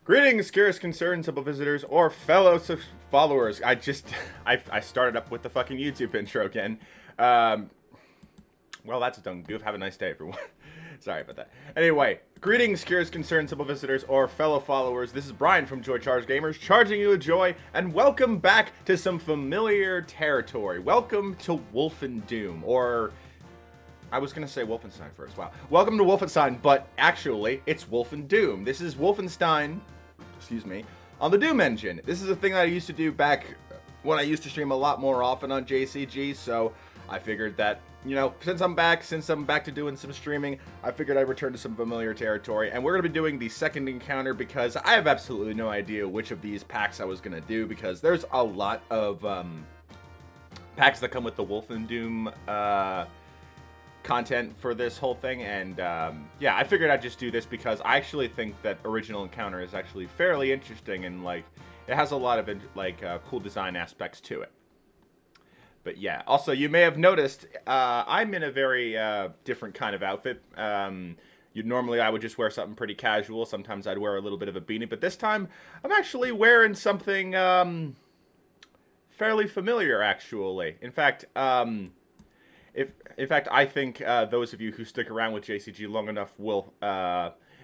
Greetings, curious concerns, simple visitors, or fellow followers. I started up with the fucking YouTube intro again. Well, that's a dumb goof. Have a nice day, everyone. Sorry about that. Anyway, greetings, curious concerns, simple visitors, or fellow followers. This is Brian from Joy Charge Gamers, charging you with joy, and welcome back to some familiar territory. Welcome to WolfenDOOM, or I was going to say Wolfenstein first. Wow. Welcome to Wolfenstein, but actually, it's WolfenDOOM. This is Wolfenstein, on the Doom engine. This is a thing that I used to do back when I used to stream a lot more often on JCG, so I figured that, you know, since I'm back to doing some streaming, I figured I'd return to some familiar territory, and we're going to be doing the second encounter because I have absolutely no idea which of these packs I was going to do, because there's a lot of packs that come with the WolfenDOOM content for this whole thing, and yeah, I figured I'd just do this because I actually think that original encounter is actually fairly interesting, and like it has a lot of cool design aspects to it. But yeah, also you may have noticed I'm in a very different kind of outfit. Normally I would just wear something pretty casual. Sometimes I'd wear a little bit of a beanie, but this time I'm actually wearing something fairly familiar, actually. In fact, I think those of you who stick around with JCG long enough will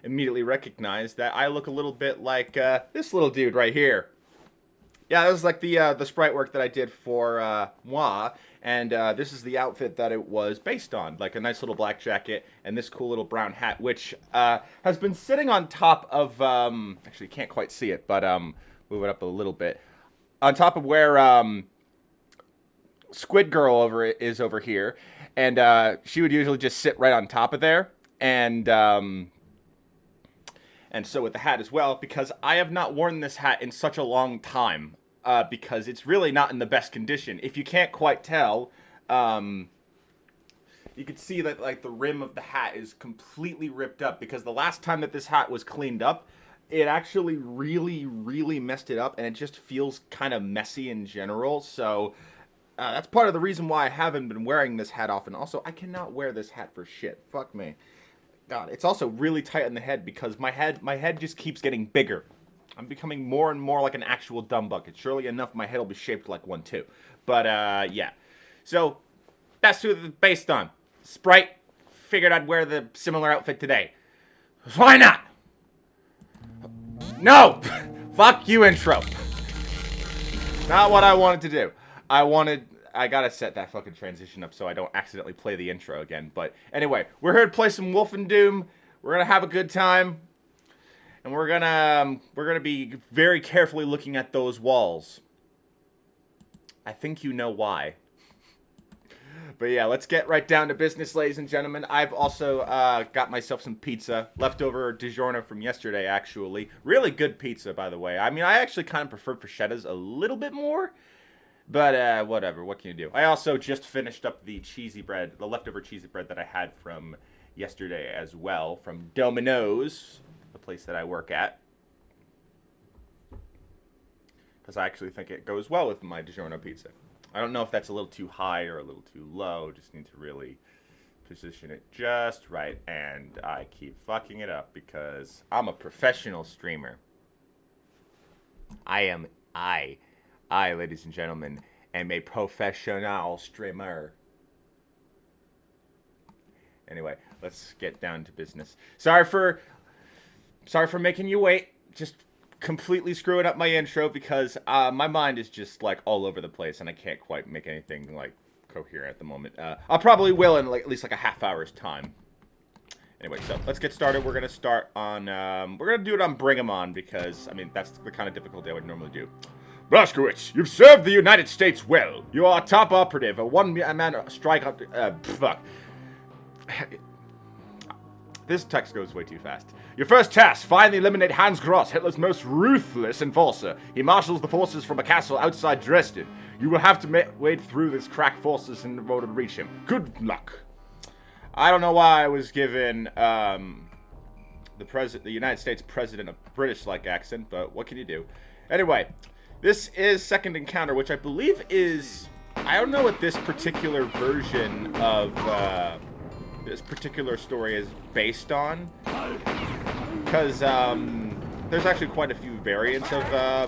immediately recognize that I look a little bit like this little dude right here. Yeah, that was like the sprite work that I did for Moi, and this is the outfit that it was based on, like a nice little black jacket and this cool little brown hat, which has been sitting on top of, actually you can't quite see it, but move it up a little bit, on top of where Squid Girl over here, and she would usually just sit right on top of there, and so with the hat as well, because I have not worn this hat in such a long time, because it's really not in the best condition. If you can't quite tell, you can see that like the rim of the hat is completely ripped up, because the last time that this hat was cleaned up, it actually really messed it up, and it just feels kind of messy in general. So that's part of the reason why I haven't been wearing this hat often. Also, I cannot wear this hat for shit. Fuck me. God, it's also really tight on the head because my head just keeps getting bigger. I'm becoming more and more like an actual dumb bucket. Surely enough, my head will be shaped like one too. But yeah. So that's who it's based on. Sprite figured I'd wear the similar outfit today. Why not? No! Fuck you, intro. Not what I wanted to do. I gotta set that fucking transition up so I don't accidentally play the intro again. But anyway, we're here to play some WolfenDOOM. We're gonna have a good time, and we're gonna be very carefully looking at those walls. I think you know why. But yeah, let's get right down to business, ladies and gentlemen. I've also got myself some pizza, leftover DiGiorno from yesterday, actually. Really good pizza, by the way. I mean, I actually kind of prefer prosciuttas a little bit more. But, whatever, what can you do? I also just finished up the cheesy bread, the leftover cheesy bread that I had from yesterday as well, from Domino's, the place that I work at. Because I actually think it goes well with my DiGiorno pizza. I don't know if that's a little too high or a little too low, just need to really position it just right, and I keep fucking it up because I'm a professional streamer. I, ladies and gentlemen, am a professional streamer. Anyway, let's get down to business. Sorry for making you wait. Just completely screwing up my intro because my mind is just like all over the place and I can't quite make anything like coherent at the moment. I'll probably will in like at least like a half hour's time. Anyway, so let's get started. We're gonna start on we're gonna do it on Bring 'em On because I mean that's the kind of difficulty I would normally do. Blazkowicz, you've served the United States well. You are a top operative, a one-man strike. Fuck. This text goes way too fast. Your first task, find and eliminate Hans Gross, Hitler's most ruthless enforcer. He marshals the forces from a castle outside Dresden. You will have to wade through this crack forces in order to reach him. Good luck. I don't know why I was given the United States president a British-like accent, but what can you do? Anyway. This is Second Encounter, which I believe is... I don't know what this particular version of this particular story is based on. Because there's actually quite a few variants of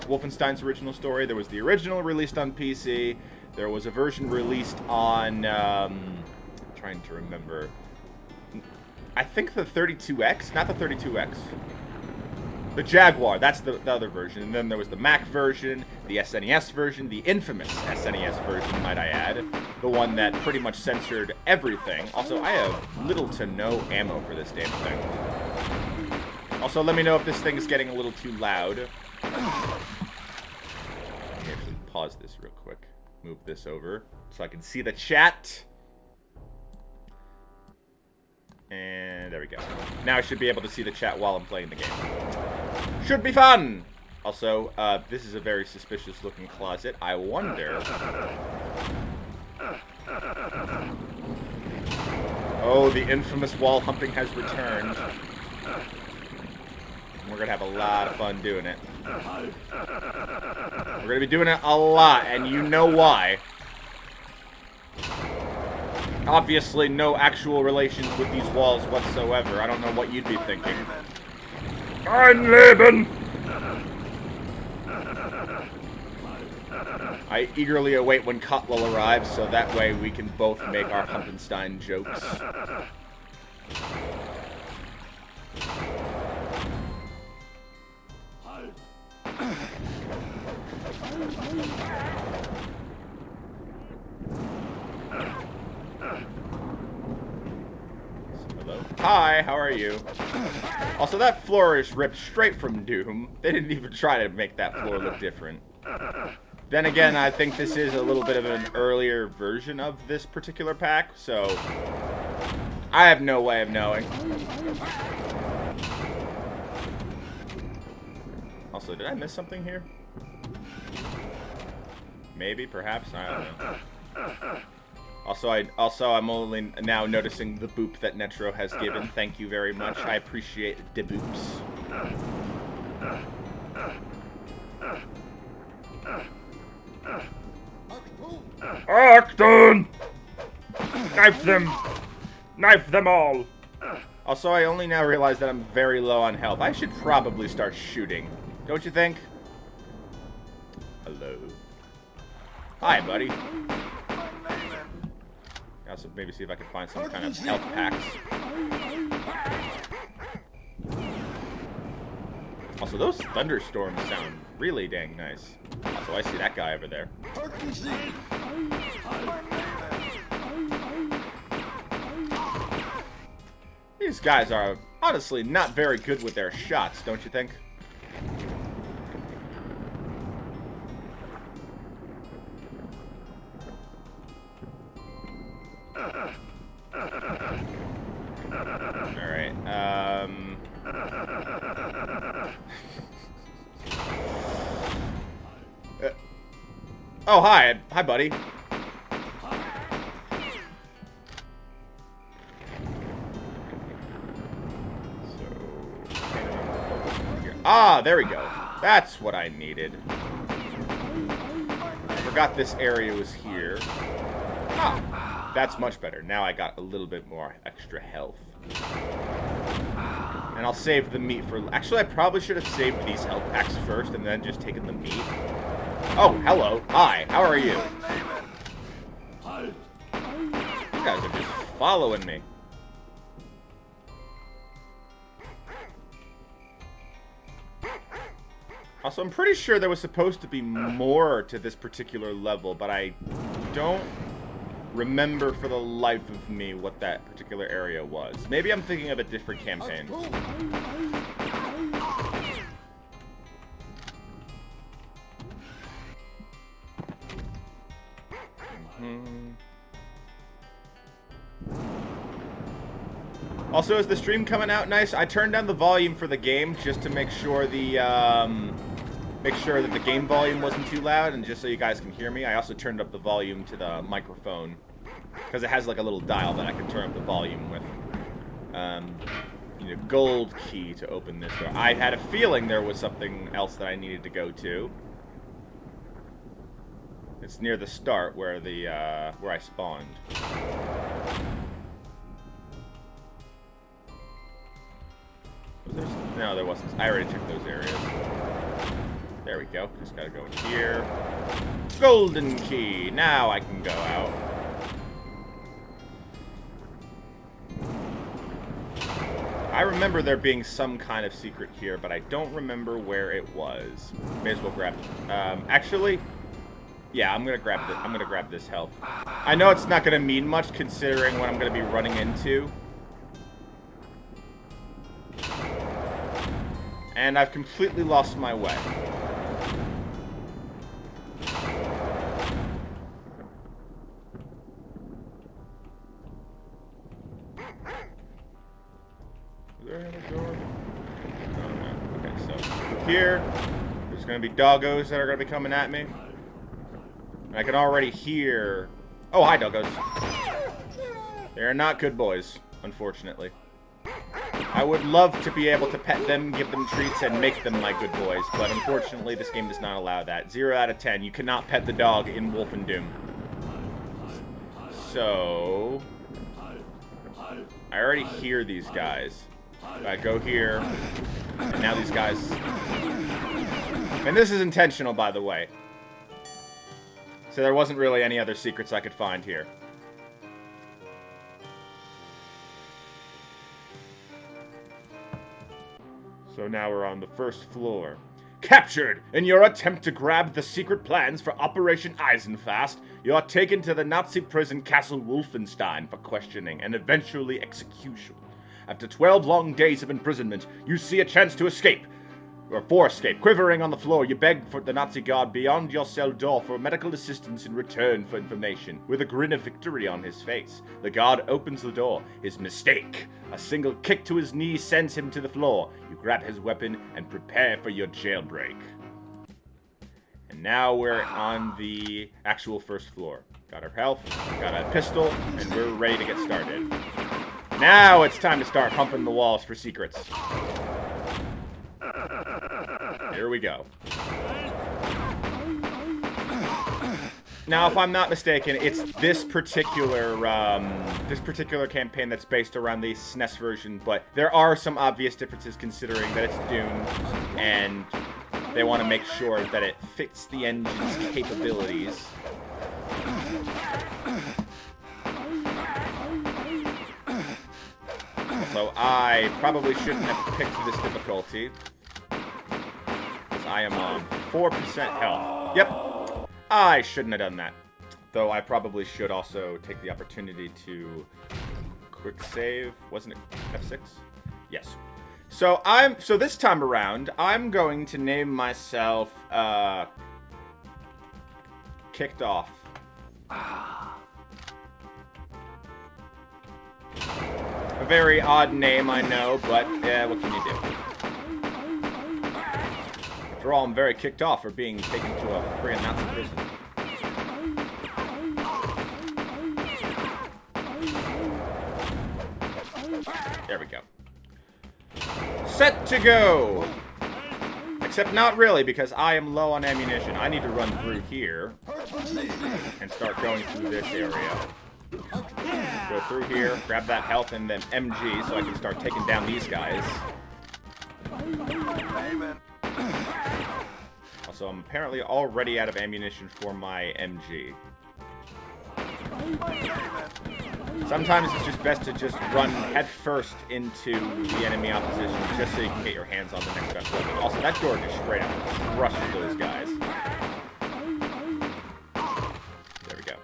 Wolfenstein's original story. There was the original released on PC. There was a version released on, trying to remember, I think the 32X, not the 32X. The Jaguar, that's the other version. And then there was the Mac version, the SNES version, the infamous SNES version, might I add. The one that pretty much censored everything. Also, I have little to no ammo for this damn thing. Also, let me know if this thing is getting a little too loud. Let me actually pause this real quick. Move this over so I can see the chat. And there we go. Now I should be able to see the chat while I'm playing the game. Should be fun! Also, this is a very suspicious looking closet. I wonder... Oh, the infamous wall humping has returned. We're gonna have a lot of fun doing it. We're gonna be doing it a lot, and you know why. Obviously, no actual relations with these walls whatsoever. I don't know what you'd be thinking. Ein Leben! I eagerly await when Kotl arrives, so that way we can both make our Humpenstein jokes. Hello. Hi, how are you? Also, that floor is ripped straight from Doom. They didn't even try to make that floor look different. Then again, I think this is a little bit of an earlier version of this particular pack, so I have no way of knowing. Also, did I miss something here? Maybe, perhaps, I don't know. Also, I'm only now noticing the boop that Netro has given. Thank you very much. I appreciate the boops. Acton! Knife them! Knife them all! Also, I only now realize that I'm very low on health. I should probably start shooting. Don't you think? Hello. Hi, buddy. Also, maybe see if I can find some kind of health packs. Also, those thunderstorms sound really dang nice. Also, I see that guy over there. These guys are honestly not very good with their shots, don't you think? Alright, oh, hi. Hi, buddy. Ah, there we go. That's what I needed. I forgot this area was here. Ah, that's much better. Now I got a little bit more extra health. And I'll save the meat for... Actually, I probably should have saved these health packs first and then just taken the meat. Oh, hello. Hi, how are you? You guys are just following me. Also, I'm pretty sure there was supposed to be more to this particular level, but I don't remember for the life of me what that particular area was. Maybe I'm thinking of a different campaign. Also, is the stream coming out nice? I turned down the volume for the game just to make sure that the game volume wasn't too loud, and just so you guys can hear me. I also turned up the volume to the microphone because it has like a little dial that I can turn up the volume with. You know, gold key to open this door. I had a feeling there was something else that I needed to go to. It's near the start where the where I spawned. Was there something? No, there wasn't. I already checked those areas. There we go. Just gotta go in here. Golden key. Now I can go out. I remember there being some kind of secret here, but I don't remember where it was. May as well grab it. Actually, yeah, I'm gonna grab this health. I know it's not gonna mean much considering what I'm gonna be running into. And I've completely lost my way. Is there another door? Oh, no. Okay, so here, there's going to be doggos that are going to be coming at me. And I can already hear... Oh, hi, doggos. They're not good boys, unfortunately. I would love to be able to pet them, give them treats, and make them my good boys, but unfortunately this game does not allow that. 0 out of 10. You cannot pet the dog in WolfenDOOM. So... I already hear these guys. I go here, and now these guys... And this is intentional, by the way. So there wasn't really any other secrets I could find here. So now we're on the first floor. Captured! In your attempt to grab the secret plans for Operation Eisenfast, you are taken to the Nazi prison Castle Wolfenstein for questioning and eventually execution. After 12 long days of imprisonment, you see a chance to escape. Or for escape. Quivering on the floor, you beg for the Nazi guard beyond your cell door for medical assistance in return for information. With a grin of victory on his face, the guard opens the door. His mistake. A single kick to his knee sends him to the floor. You grab his weapon and prepare for your jailbreak. And now we're on the actual first floor. Got our health, got a pistol, and we're ready to get started. Now it's time to start humping the walls for secrets. Here we go. Now, if I'm not mistaken, it's this particular campaign that's based around the SNES version, but there are some obvious differences considering that it's Doom, and they want to make sure that it fits the engine's capabilities. So I probably shouldn't have picked this difficulty. I am on 4% health. Yep, I shouldn't have done that. Though I probably should also take the opportunity to quick save. Wasn't it F6? Yes. So this time around, I'm going to name myself Kicked Off. A very odd name, I know, but what can you do? After all, I'm very kicked off for being taken to a Korean Nazi prison. There we go. Set to go! Except not really, because I am low on ammunition. I need to run through here and start going through this area. Go through here, grab that health and then MG so I can start taking down these guys. Also, I'm apparently already out of ammunition for my MG. Sometimes it's just best to just run headfirst into the enemy opposition just so you can get your hands on the next best weapon. Also, that door just straight out crushes those guys. There we go.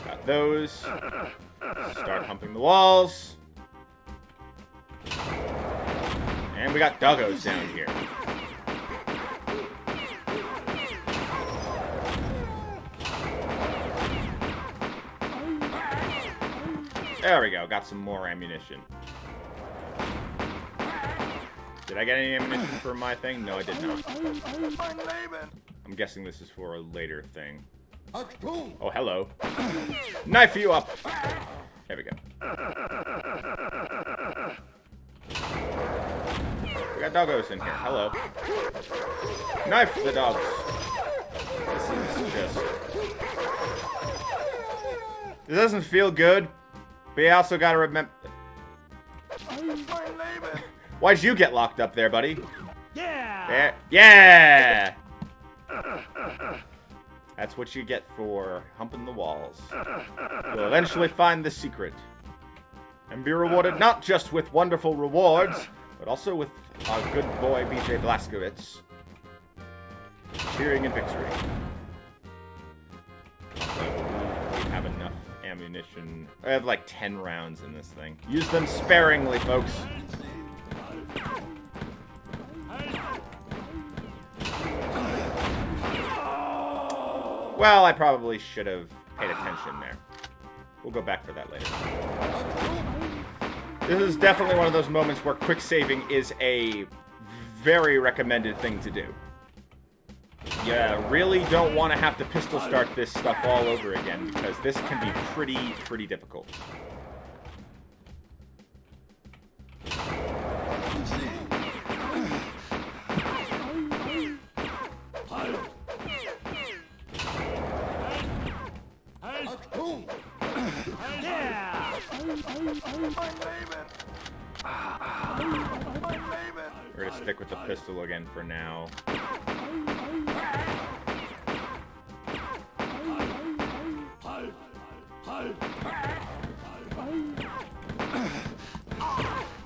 Got those. Start humping the walls. And we got doggos down here. There we go, got some more ammunition. Did I get any ammunition for my thing? No, I did not. I'm guessing this is for a later thing. Oh, hello. Knife you up! There we go. We got doggos in here. Hello. Knife the dogs. This is just... It doesn't feel good. But you also gotta remember... Why'd you get locked up there, buddy? Yeah! Yeah! That's what you get for humping the walls. You'll eventually find the secret. And be rewarded not just with wonderful rewards, but also with our good boy BJ Blazkowicz cheering in victory. Also, I believe we have enough ammunition. I have like 10 rounds in this thing. Use them sparingly, folks. Well, I probably should have paid attention there. We'll go back for that later. This is definitely one of those moments where quick saving is a very recommended thing to do. You really don't want to have to pistol start this stuff all over again, because this can be pretty difficult. We're gonna stick with the pistol again for now.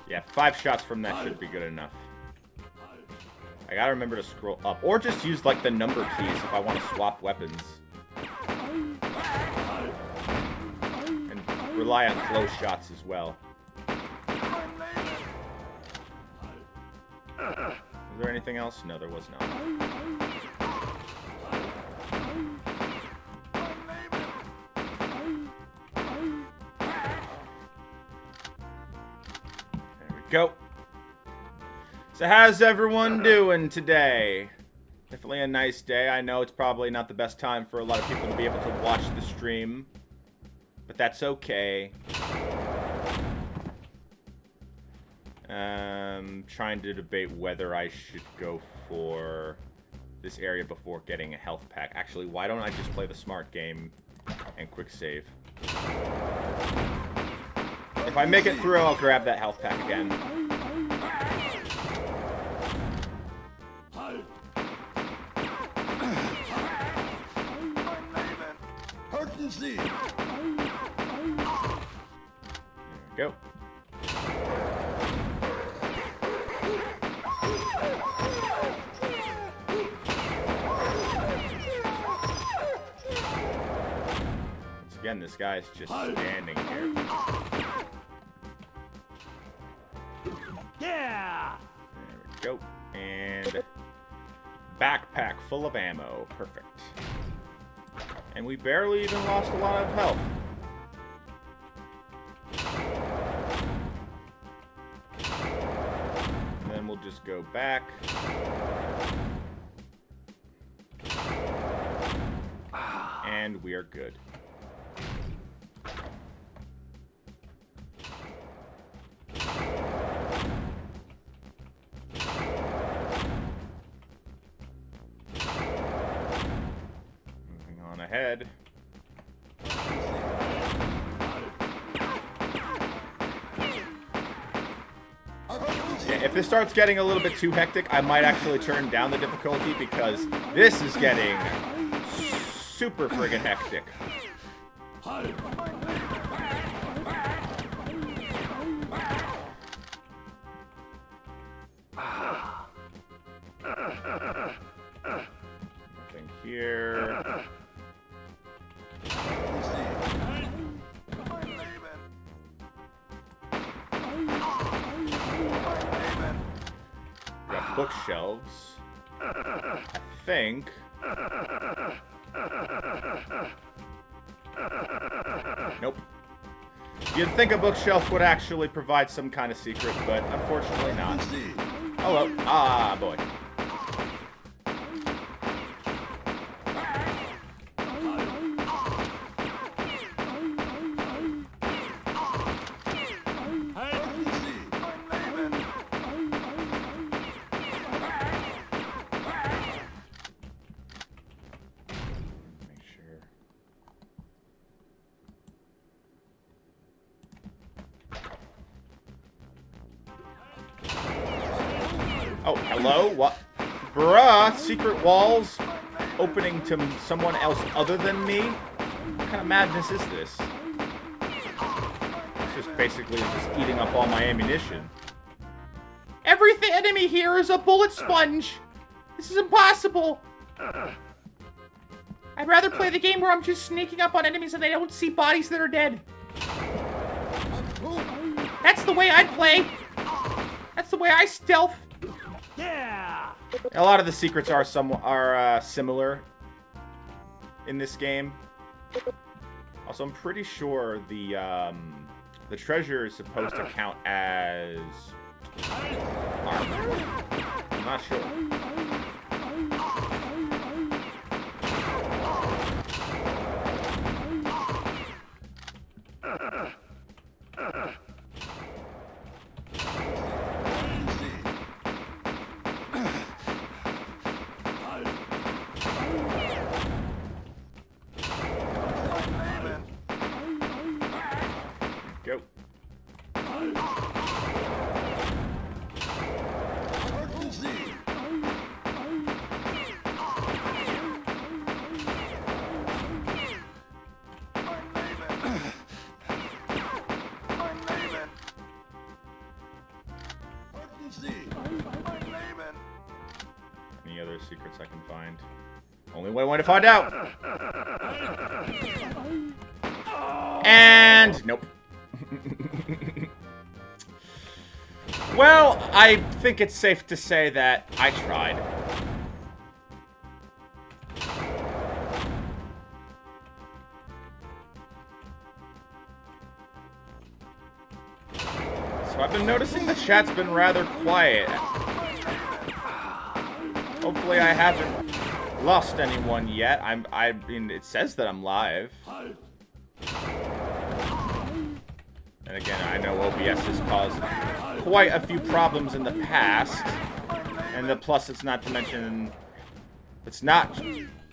Yeah, 5 shots from that should be good enough. I gotta remember to scroll up, or just use like the number keys if I want to swap weapons. And rely on close shots as well. Was there anything else? No, there was not. There we go. So how's everyone doing today? Definitely a nice day. I know it's probably not the best time for a lot of people to be able to watch the stream, but that's okay. Trying to debate whether I should go for this area before getting a health pack. Actually, why don't I just play the smart game and quick save? If I make it through, I'll grab that health pack again. There we go. Again, this guy's just standing here. Yeah! There we go. And backpack full of ammo. Perfect. And we barely even lost a lot of health. And then we'll just go back. And we are good. Ahead. Yeah, if this starts getting a little bit too hectic, I might actually turn down the difficulty, because this is getting super friggin' hectic. Nothing here. Got bookshelves. I think. Nope. You'd think a bookshelf would actually provide some kind of secret, but unfortunately not. Hello. Ah, boy. Oh, hello? What? Bruh, secret walls opening to someone else other than me? What kind of madness is this? It's just basically just eating up all my ammunition. Every enemy here is a bullet sponge! This is impossible! I'd rather play the game where I'm just sneaking up on enemies and they don't see bodies that are dead. That's the way I'd play. That's the way I stealth. Yeah. A lot of the secrets are similar in this game. Also, I'm pretty sure the treasure is supposed to count as armor. I'm not sure. Go. Any other secrets I can find? Only way to find out. And nope. Well, I think it's safe to say that I tried. So I've been noticing the chat's been rather quiet. Hopefully I haven't lost anyone yet. I mean, it says that I'm live. And again, I know OBS has caused quite a few problems in the past. And plus, it's not to mention... Let's not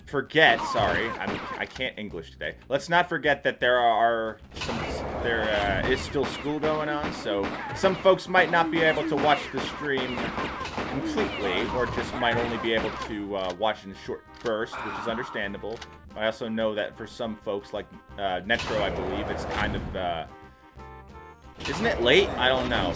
forget, sorry, I can't English today. Let's not forget that there is still school going on, so some folks might not be able to watch the stream completely, or just might only be able to watch in short bursts, which is understandable. I also know that for some folks, like Netro, I believe, it's kind of... isn't it late? I don't know.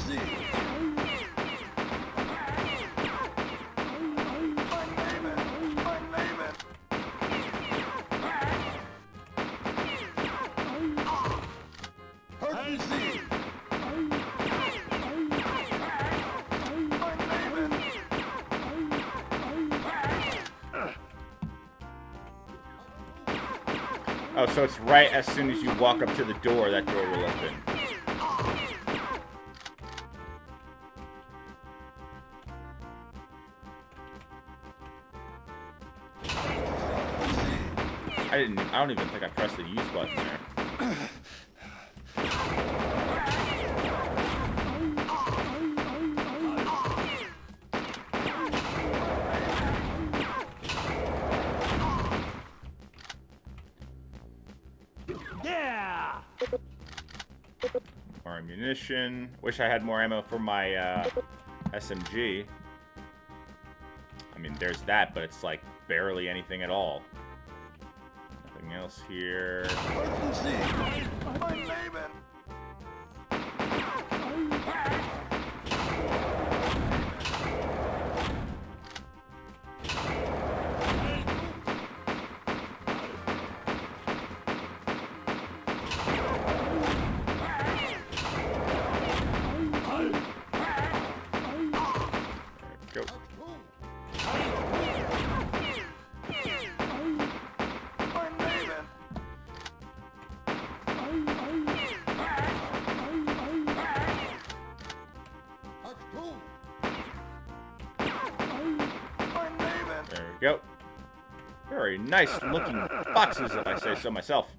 Oh, so it's right as soon as you walk up to the door, that door will open. I don't even think I pressed the use button there. Yeah. More ammunition. Wish I had more ammo for my SMG. I mean, there's that, but it's like barely anything at all. Nothing else here. Go. There we go. Very nice looking boxes, if I say so myself.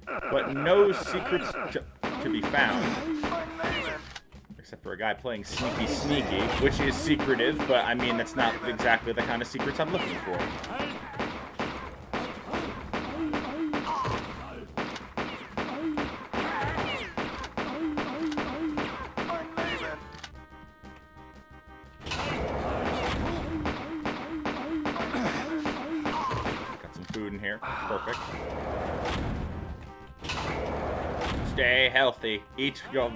But no secrets to be found. Except for a guy playing Sneaky Sneaky, which is secretive, but I mean, that's not exactly the kind of secrets I'm looking for. here. Perfect. Stay healthy. Eat your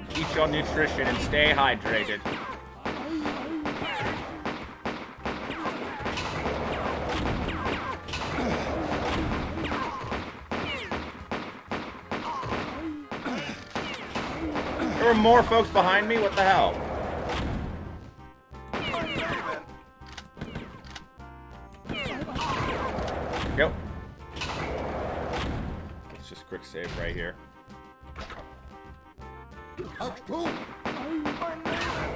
nutrition and stay hydrated. There were more folks behind me? What the hell? Go. Let's just quick save right here.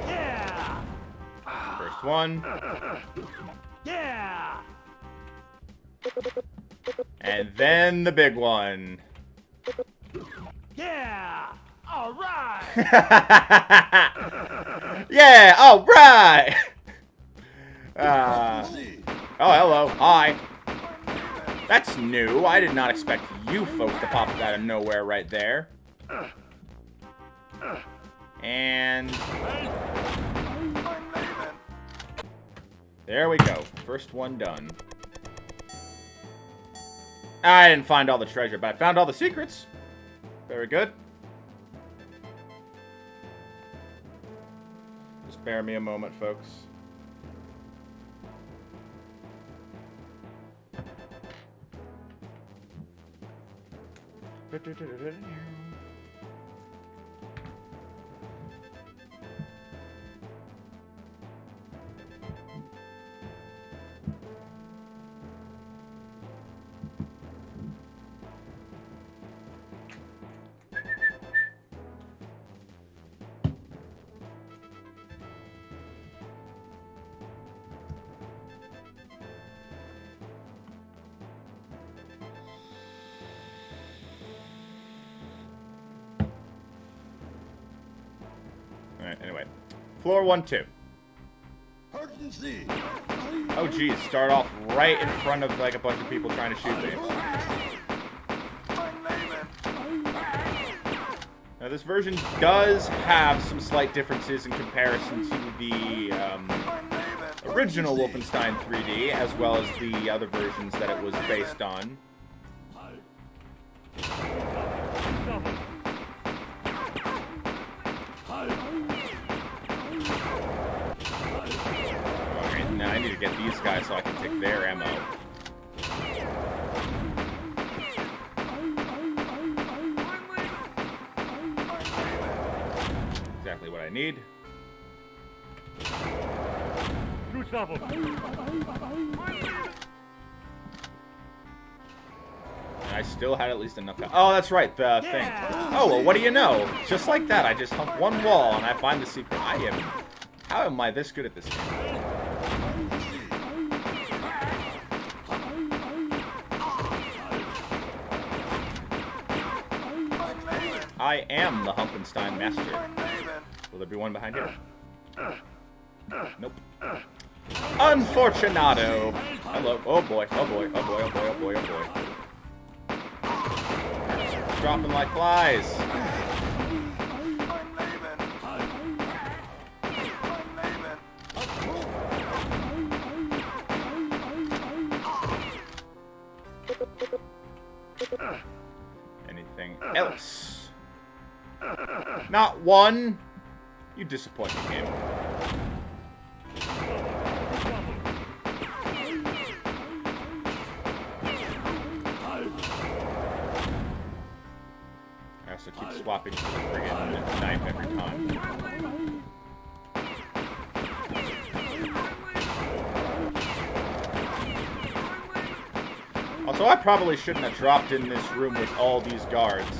Yeah. First one. Yeah. And then the big one. Yeah. All right. Yeah, all right. Oh, hello. Hi. That's new. I did not expect you folks to pop out of nowhere right there. And there we go. First one done. I didn't find all the treasure, but I found all the secrets. Very good. Just bear me a moment, folks. Alright, anyway. Floor 1-2. Oh geez, start off right in front of like a bunch of people trying to shoot me. Now this version does have some slight differences in comparison to the original Wolfenstein 3D, as well as the other versions that it was based on. Alright, now I need to get these guys so I can take their ammo. Exactly what I need. And I still had at least enough. Oh, that's right, the thing. Oh, well, what do you know? Just like that, I just hump one wall and I find the secret. How am I this good at this game? I am the Humpenstein Master. Will there be one behind here? Nope. Unfortunato. Hello. Oh boy. Oh boy. Oh boy. Oh boy. Oh boy. Oh boy. Just dropping like flies. Anything else? Not one. You disappoint me, game. I also keep swapping to the friggin' knife every time. Also, I probably shouldn't have dropped in this room with all these guards.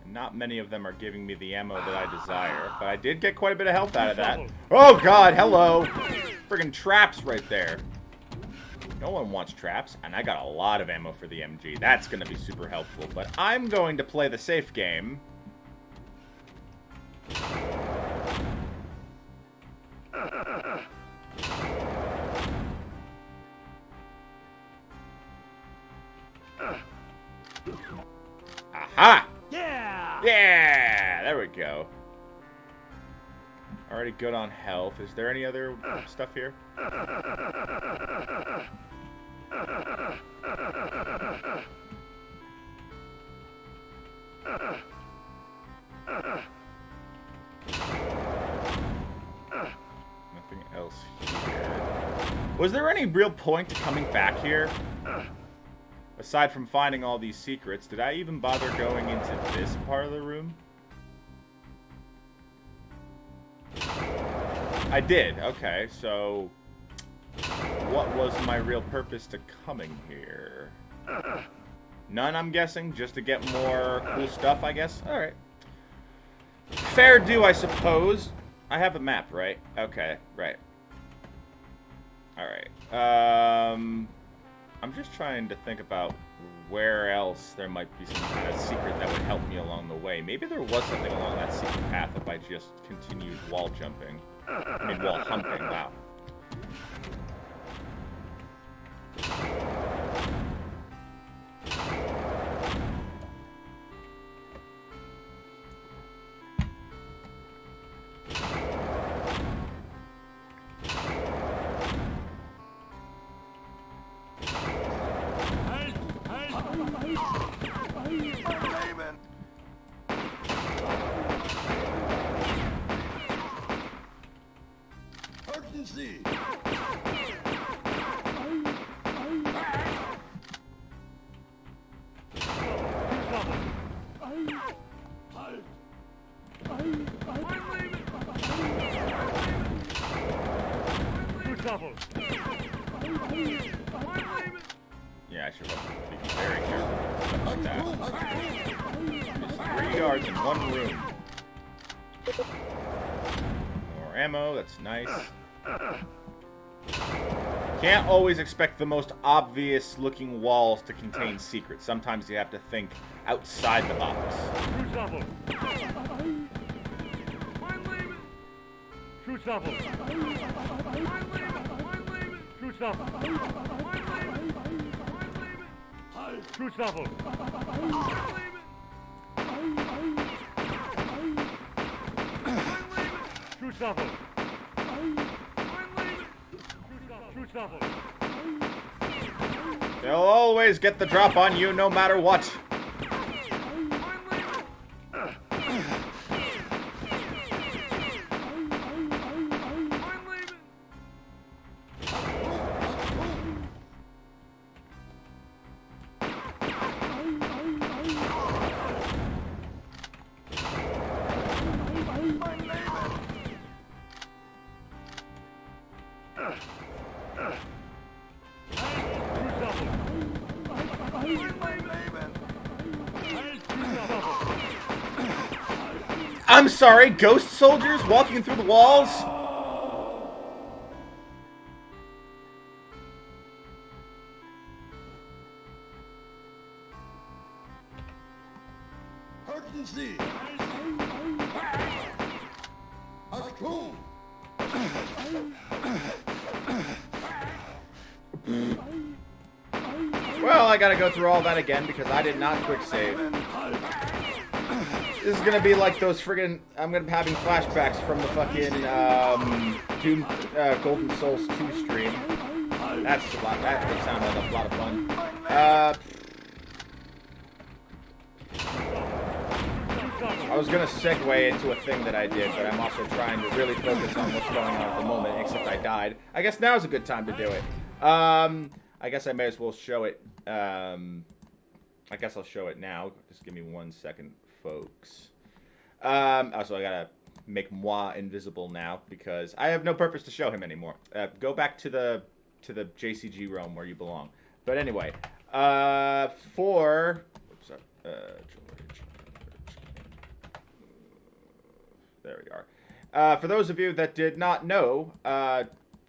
Not many of them are giving me the ammo that I desire, but I did get quite a bit of health out of that. Oh god, hello! Friggin' traps right there. No one wants traps, and I got a lot of ammo for the MG. That's gonna be super helpful, but I'm going to play the safe game. Aha! Yeah! There we go. Already good on health. Is there any other stuff here? Nothing else here. Was there any real point to coming back here? Aside from finding all these secrets, did I even bother going into this part of the room? I did. Okay, so what was my real purpose to coming here? None, I'm guessing, just to get more cool stuff, I guess. All right. Fair due, I suppose. I have a map, right? Okay, right. All right. I'm just trying to think about where else there might be some kind of secret that would help me along the way. Maybe there was something along that secret path if I just continued wall jumping. I mean, wall humping, wow. Yeah, I should be very careful with stuff like that. Just 3 yards in one room. More ammo, that's nice. Can't always expect the most obvious looking walls to contain secrets. Sometimes you have to think outside the box. They'll always get the drop on you no matter what. I'm sorry, ghost soldiers walking through the walls? Well, I gotta go through all that again because I did not quick save. This is gonna be like those friggin'. I'm gonna be having flashbacks from the fucking Doom Golden Souls 2 stream. That's a lot. That would sound like a lot of fun. I was gonna segue into a thing that I did, but I'm also trying to really focus on what's going on at the moment. Except I died. I guess now's a good time to do it. I guess I may as well show it. I guess I'll show it now. Just give me 1 second, folks. Also, I gotta make moi invisible now because I have no purpose to show him anymore. Go back to the JCG realm where you belong. But anyway, for oops, there we are. For those of you that did not know,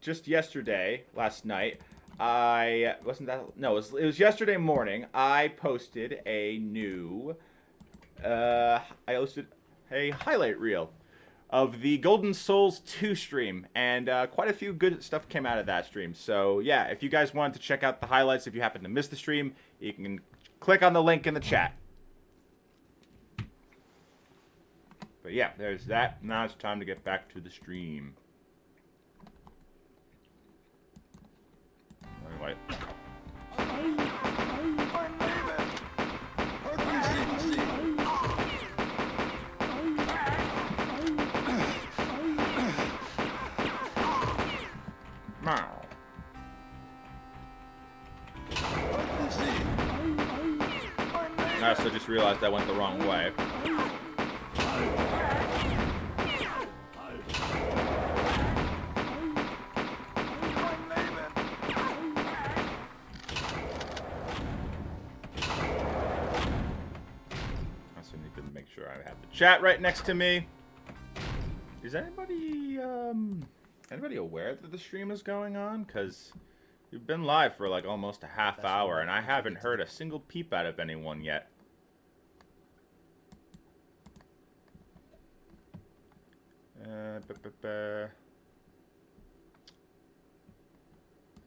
just yesterday, last night, it was yesterday morning, I posted a new, I posted a highlight reel of the Golden Souls 2 stream, and quite a few good stuff came out of that stream. So yeah, if you guys wanted to check out the highlights, if you happen to miss the stream, you can click on the link in the chat. But yeah, there's that. Now it's time to get back to the stream. Anyway, I also just realized I went the wrong way. I also need to make sure I have the chat right next to me. Is anybody aware that the stream is going on? Because we've been live for like almost a half hour, and I haven't heard a single peep out of anyone yet.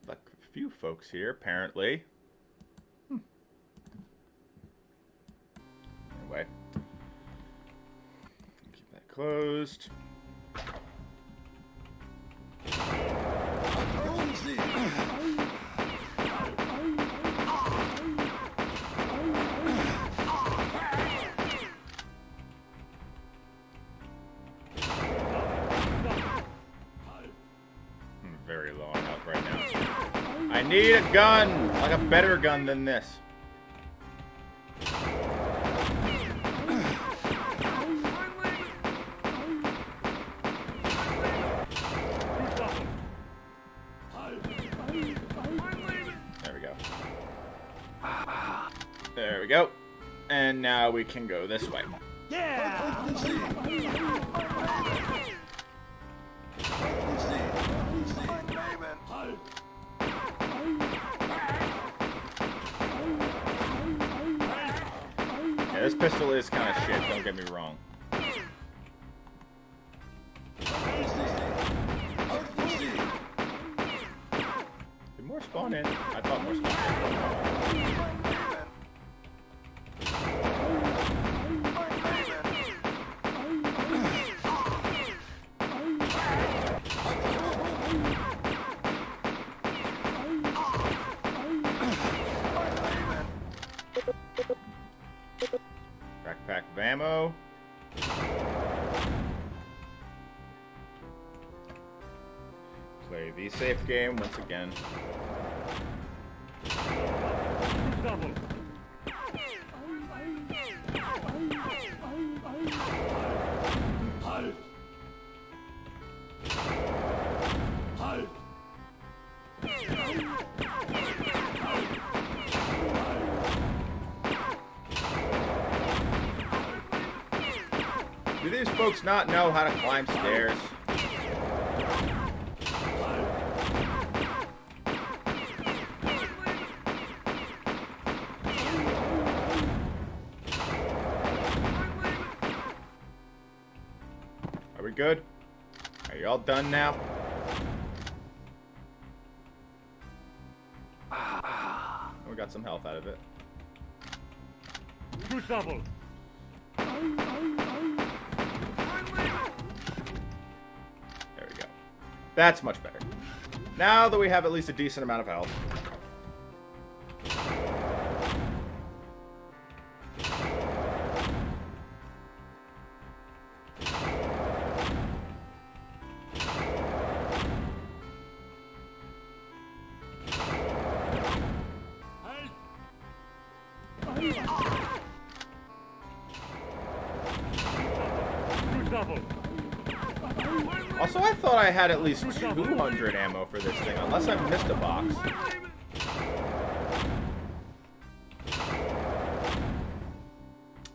Like a few folks here, apparently. Anyway, keep that closed. Very low on health right now. I need a gun! Like a better gun than this. There we go. There we go. And now we can go this way. Yeah! Yeah, this pistol is kind of shit, don't get me wrong. Did more spawn in? I thought more spawn Backpack of ammo. Play the safe game once again. Do these folks not know how to climb stairs? Are we good? Are you all done now? We got some health out of it. Two double. There we go. That's much better. Now that we have at least a decent amount of health. Also, I thought I had at least 200 ammo for this thing, unless I missed a box.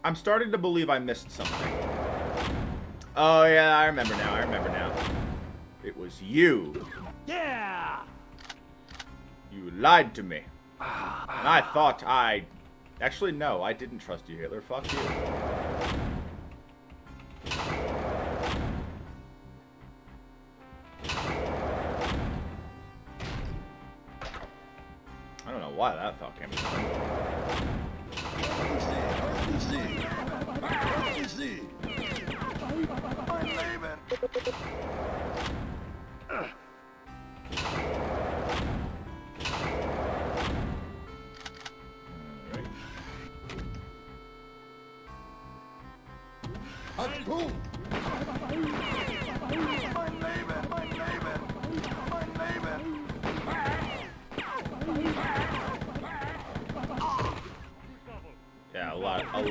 I'm starting to believe I missed something. Oh yeah, I remember now. It was you. Yeah! You lied to me. And I thought I... Actually, no, I didn't trust you, Hitler. Fuck you. I don't know why that thought came to mind.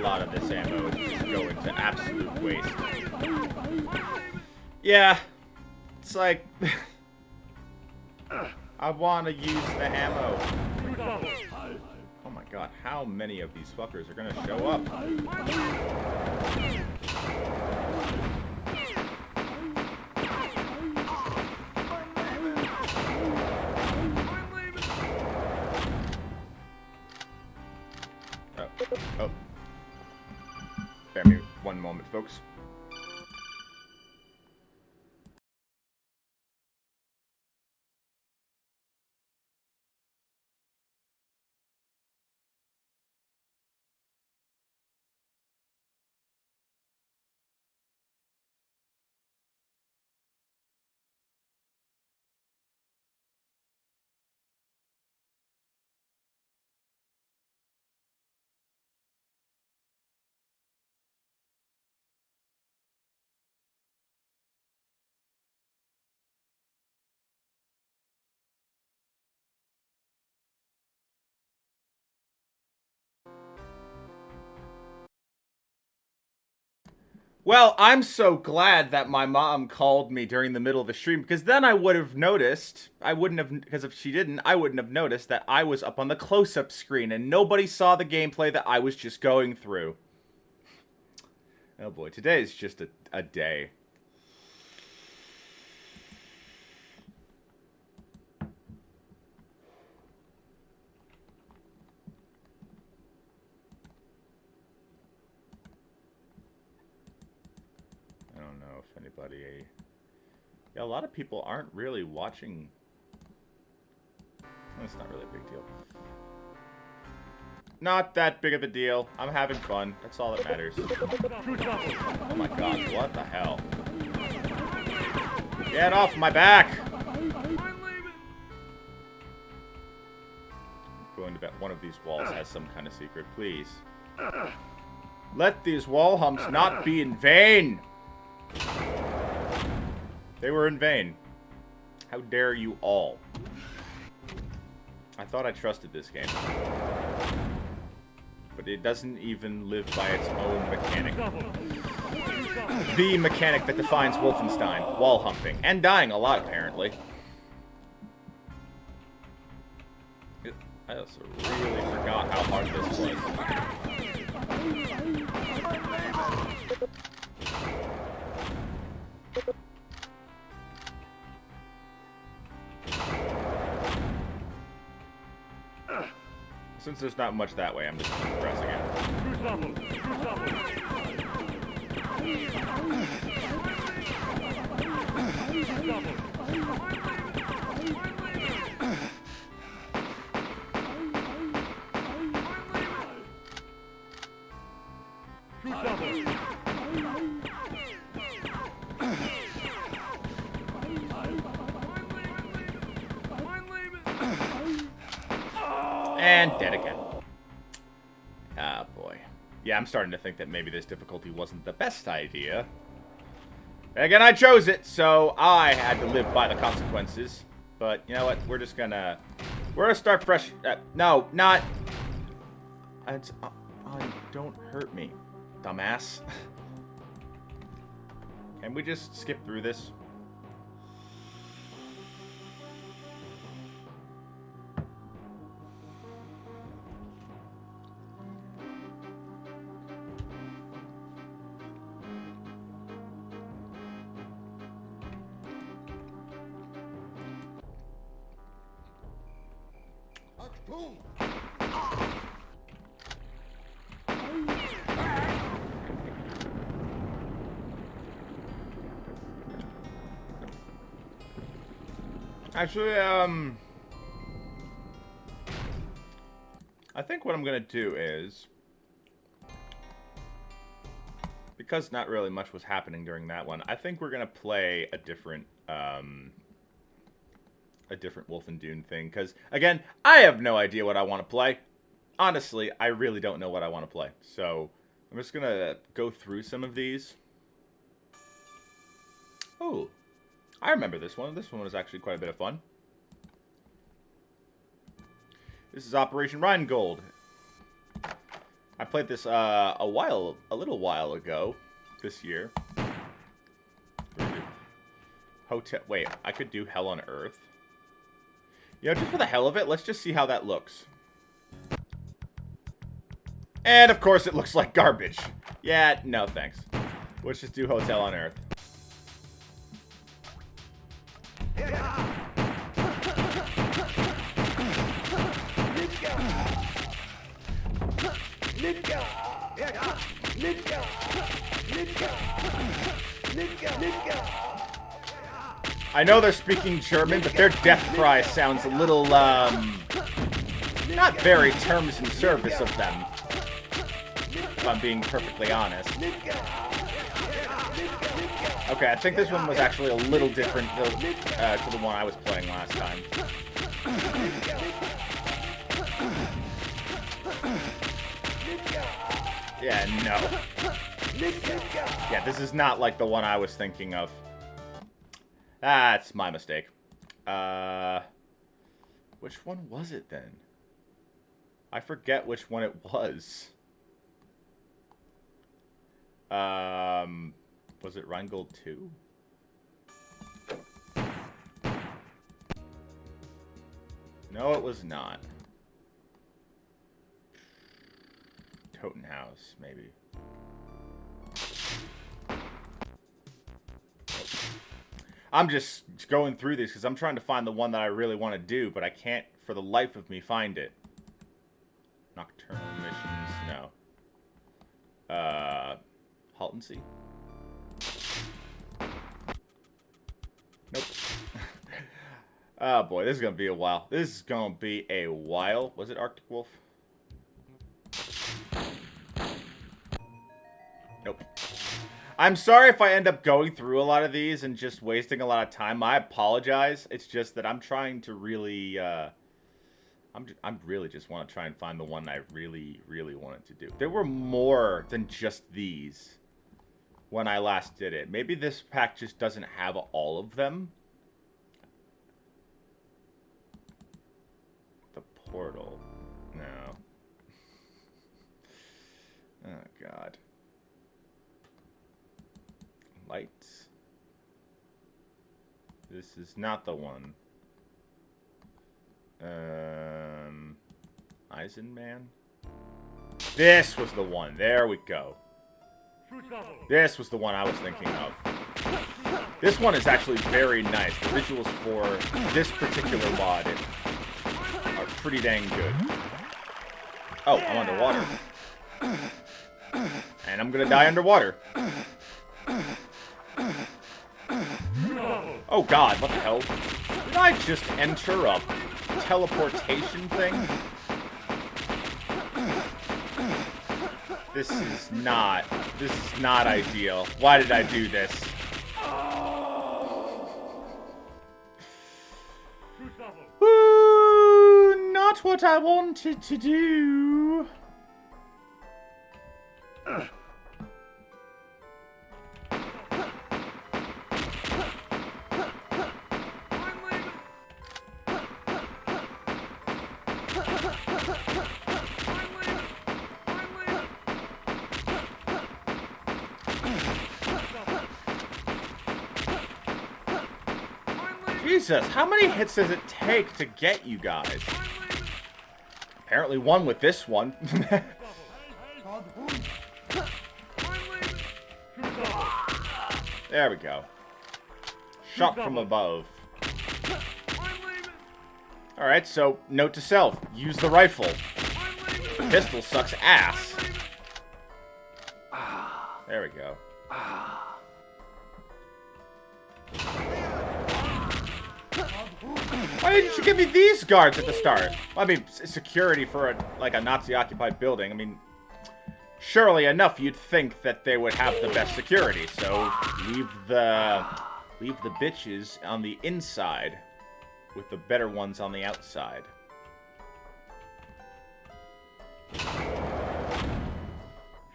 lot of this ammo is just going to absolute waste. Yeah, it's like, I want to use the ammo. Oh my god, how many of these fuckers are gonna show up? Oh. Bear me one moment, folks. Well, I'm so glad that my mom called me during the middle of the stream, because then I would have noticed, because if she didn't, I wouldn't have noticed that I was up on the close-up screen and nobody saw the gameplay that I was just going through. Oh boy, today is just a day. Anybody. Yeah, a lot of people aren't really watching. It's not really a big deal. Not that big of a deal. I'm having fun. That's all that matters. Oh my god, what the hell? Get off my back! I'm going to bet one of these walls has some kind of secret, please. Let these wall humps not be in vain! They were in vain. How dare you all? I thought I trusted this game. But it doesn't even live by its own mechanic. The mechanic that defines Wolfenstein. Wall humping. And dying a lot, apparently. I also really forgot how hard this was. Since there's not much that way, I'm just going to press again. And dead again. Ah, boy. Yeah, I'm starting to think that maybe this difficulty wasn't the best idea. Again, I chose it, so I had to live by the consequences. But, you know what? We're gonna start fresh. No, not... don't hurt me, dumbass. Can we just skip through this? Actually, I think what I'm gonna do is, because not really much was happening during that one, I think we're gonna play a different WolfenDOOM thing, because, again, I have no idea what I want to play. Honestly, I really don't know what I want to play. So, I'm just gonna go through some of these. Oh, I remember this one. This one was actually quite a bit of fun. This is Operation Rhine Gold. I played this a little while ago, this year. Hotel. Wait, I could do Hell on Earth. You know, just for the hell of it, let's just see how that looks. And of course, it looks like garbage. Yeah, no thanks. Let's just do Hotel on Earth. I know they're speaking German, but their death cry sounds a little, not very terms and service of them, if I'm being perfectly honest. Okay, I think this one was actually a little different to the one I was playing last time. Yeah, no. Yeah, this is not like the one I was thinking of. That's my mistake. Which one was it then? I forget which one it was. Was it Rheingold 2? No, it was not. Totenhouse, maybe. I'm just going through these because I'm trying to find the one that I really want to do, but I can't, for the life of me, find it. Nocturnal missions, no. Halt and see. Nope. Oh boy, this is gonna be a while. This is gonna be a while. Was it Arctic Wolf? Nope. I'm sorry if I end up going through a lot of these and just wasting a lot of time. I apologize. It's just that I'm trying to really, I'm really just want to try and find the one I really, really wanted to do. There were more than just these when I last did it. Maybe this pack just doesn't have all of them. The portal. No. Oh, God. Lights. This is not the one. Eisenman? This was the one. There we go. This was the one I was thinking of. This one is actually very nice. The visuals for this particular mod are pretty dang good. Oh, I'm underwater. And I'm gonna die underwater. Oh God, what the hell? Did I just enter a teleportation thing? This is not ideal. Why did I do this? Woo, not what I wanted to do. Jesus, how many hits does it take to get you guys? Apparently one with this one. There we go. Shot from above. Alright, so note to self. Use the rifle. The pistol sucks ass. There we go. Why didn't you give me these guards at the start? Well, I mean, security for a Nazi-occupied building. I mean, surely enough, you'd think that they would have the best security. So leave the bitches on the inside, with the better ones on the outside.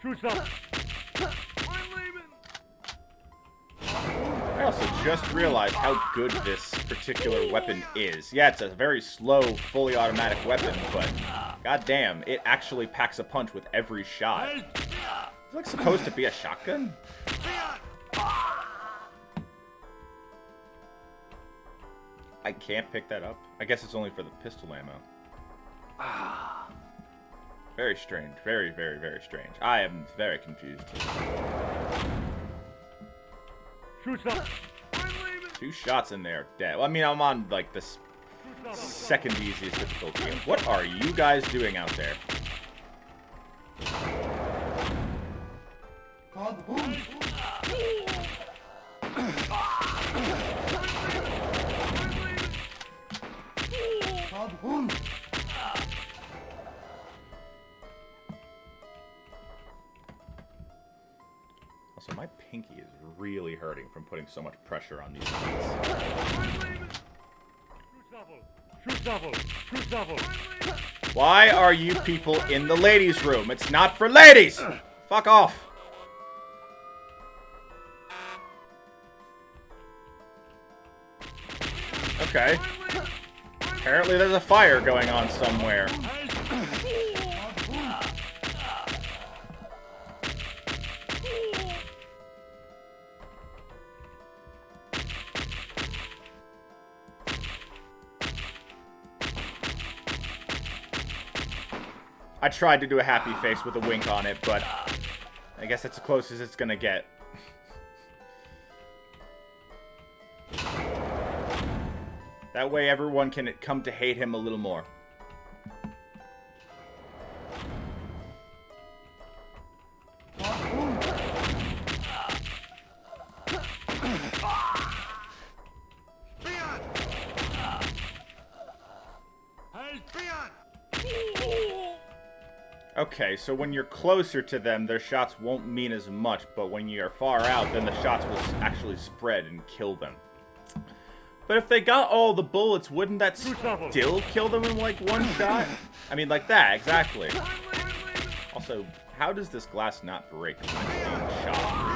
Shoot up. Well, also just realized how good this particular weapon is. Yeah, it's a very slow, fully automatic weapon, but goddamn, it actually packs a punch with every shot. Is it like supposed to be a shotgun? I can't pick that up. I guess it's only for the pistol ammo. Very strange. Very, very, very strange. I am very confused. Two shots in there, dead. Well, I mean, I'm on, like, the second easiest difficulty. What are you guys doing out there? Also, my pinky is really hurting from putting so much pressure on these keys. Why are you people in the ladies' room? It's not for ladies! Fuck off! Okay. Apparently there's a fire going on somewhere. I tried to do a happy face with a wink on it, but I guess that's as close as it's gonna get. That way everyone can come to hate him a little more. Okay, so when you're closer to them, their shots won't mean as much, but when you're far out, then the shots will actually spread and kill them. But if they got all the bullets, wouldn't that still kill them in, like, one shot? I mean, like that, exactly. Also, how does this glass not break when it's being shot?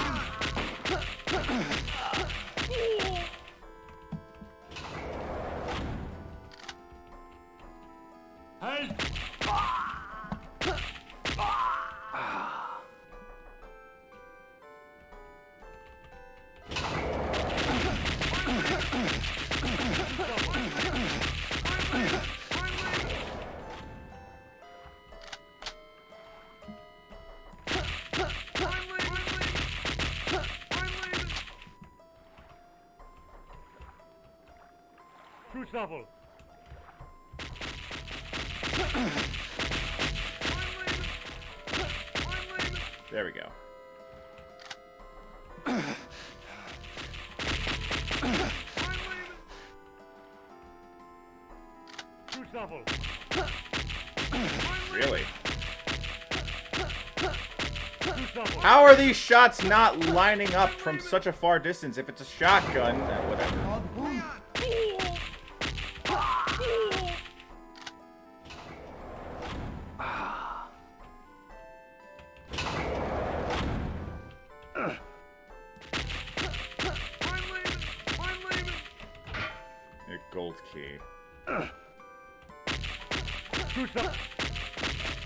There we go. Really? How are these shots not lining up from such a far distance? If it's a shotgun, whatever. Your gold key. I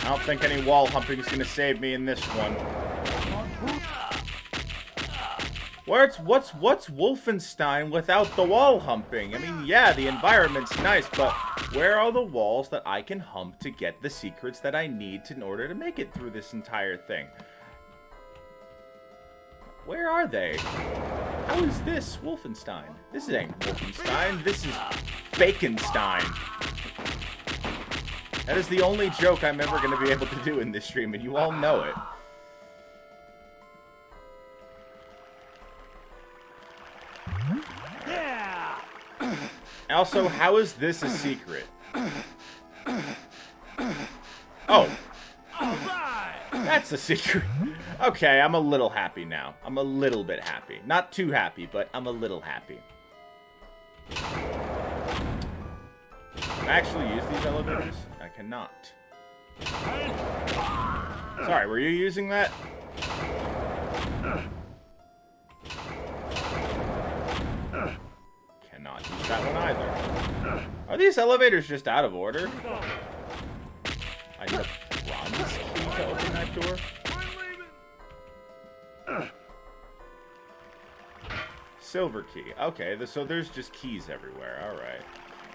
don't think any wall humping is gonna save me in this one. What's Wolfenstein without the wall humping? I mean, yeah, the environment's nice, but where are the walls that I can hump to get the secrets that I need in order to make it through this entire thing? Where are they? How is this Wolfenstein? This ain't Wolfenstein. This is Fakenstein. That is the only joke I'm ever going to be able to do in this stream, and you all know it. Yeah. Also, how is this a secret? Oh. That's a secret. Okay, I'm a little happy now. I'm a little bit happy. Not too happy, but I'm a little happy. Can I actually use these elevators? I cannot. Sorry, were you using that? that one either. Are these elevators just out of order? I need a bronze key to open that door. Silver key. Okay, so there's just keys everywhere. All right.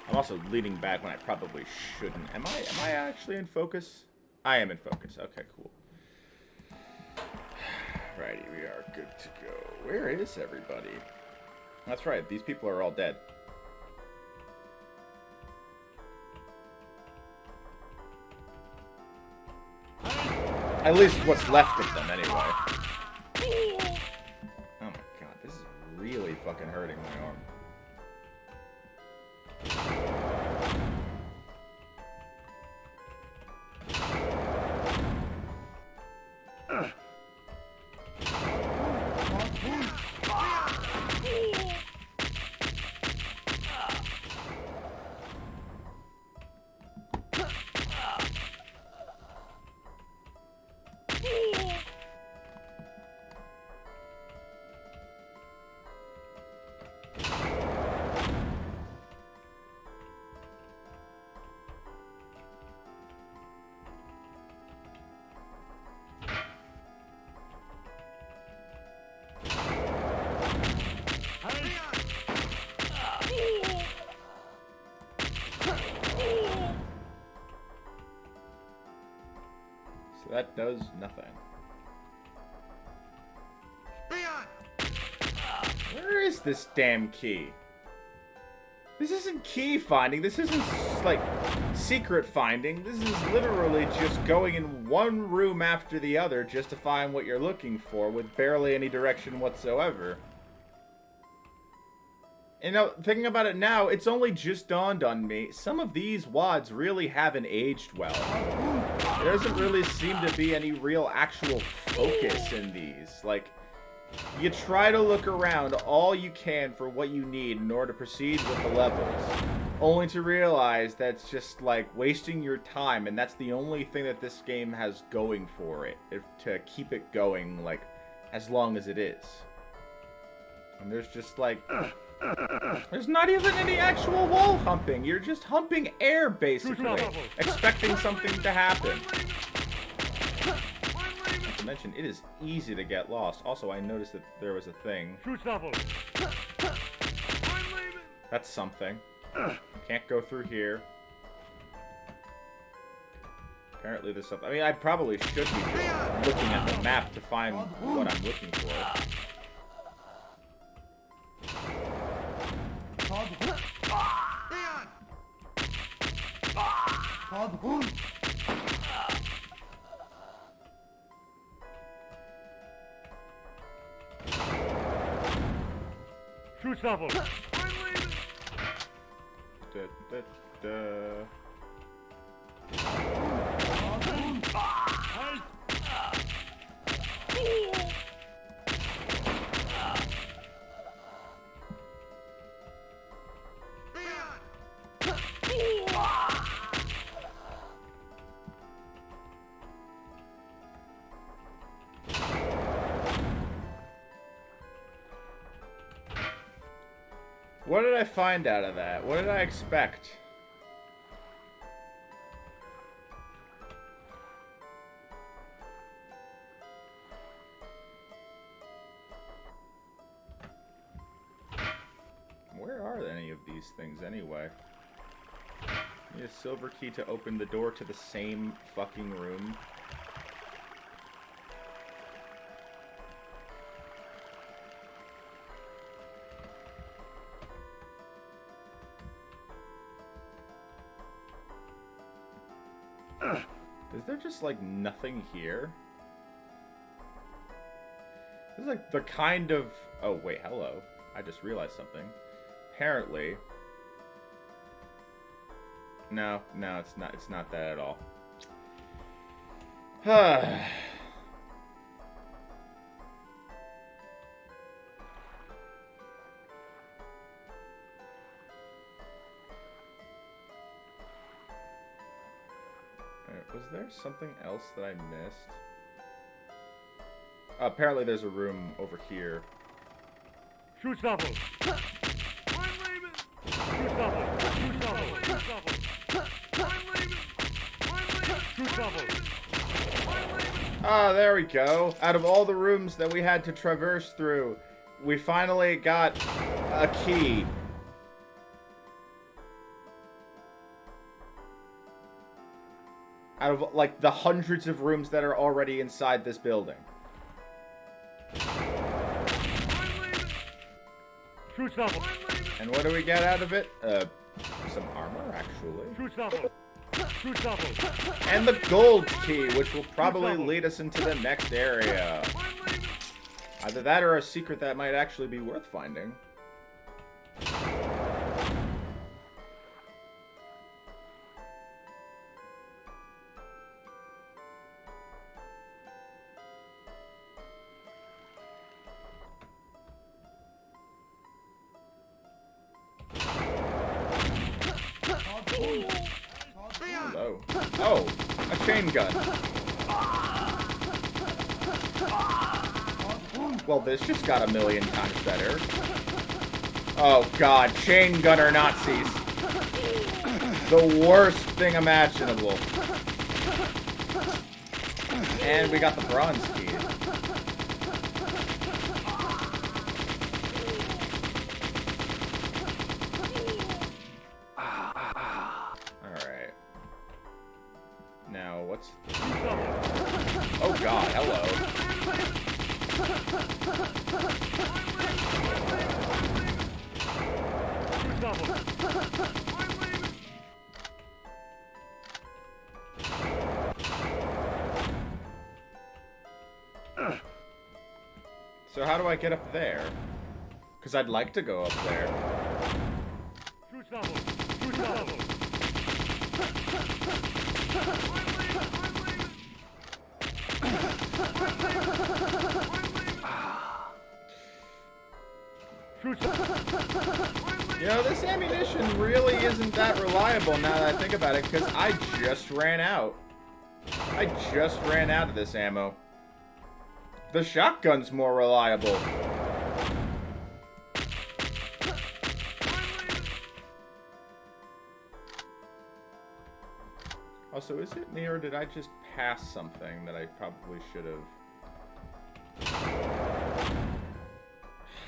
I'm also leaning back when I probably shouldn't. Am I actually in focus? I am in focus. Okay, cool. Righty, we are good to go. Where is everybody? That's right. These people are all dead. At least what's left of them, anyway. Oh my god, this is really fucking hurting my arm. That does nothing. Where is this damn key? This isn't key finding. This isn't, like, secret finding. This is literally just going in one room after the other just to find what you're looking for with barely any direction whatsoever. You know, thinking about it now, it's only just dawned on me. Some of these WADs really haven't aged well. There doesn't really seem to be any real actual focus in these. Like, you try to look around all you can for what you need in order to proceed with the levels, only to realize that's just, like, wasting your time, and that's the only thing that this game has going for it, to keep it going, like, as long as it is. And there's just, like... There's not even any actual wall humping. You're just humping air, basically, expecting something to happen. Not to mention, it is easy to get lost. Also, I noticed that there was a thing. That's something. Can't go through here. Apparently there's something. I mean, I probably should be just looking at the map to find what I'm looking for. What did I find out of that? What did I expect? Where are any of these things anyway? Need a silver key to open the door to the same fucking room. Is there just, like, nothing here? This is, like, the kind of... Oh, wait, hello. I just realized something. Apparently... No, it's not. It's not that at all. Was there something else that I missed? Apparently there's a room over here. Shoot double. Ah, there we go. Out of all the rooms that we had to traverse through, we finally got a key. Out of, like, the hundreds of rooms that are already inside this building. And what do we get out of it? Some armor, actually. And the gold key, which will probably lead us into the next area. Either that or a secret that might actually be worth finding. Hello. Oh, a chain gun. Well, this just got a million times better. Oh god, chain gunner Nazis. The worst thing imaginable. And we got the bronze key. Alright. Now, what's... Oh god, hello. So how do I get up there? Because I'd like to go up there. You know, this ammunition really isn't that reliable now that I think about it, because I just ran out. I just ran out of this ammo. The shotgun's more reliable. Also, is it me or did I just pass something that I probably should have?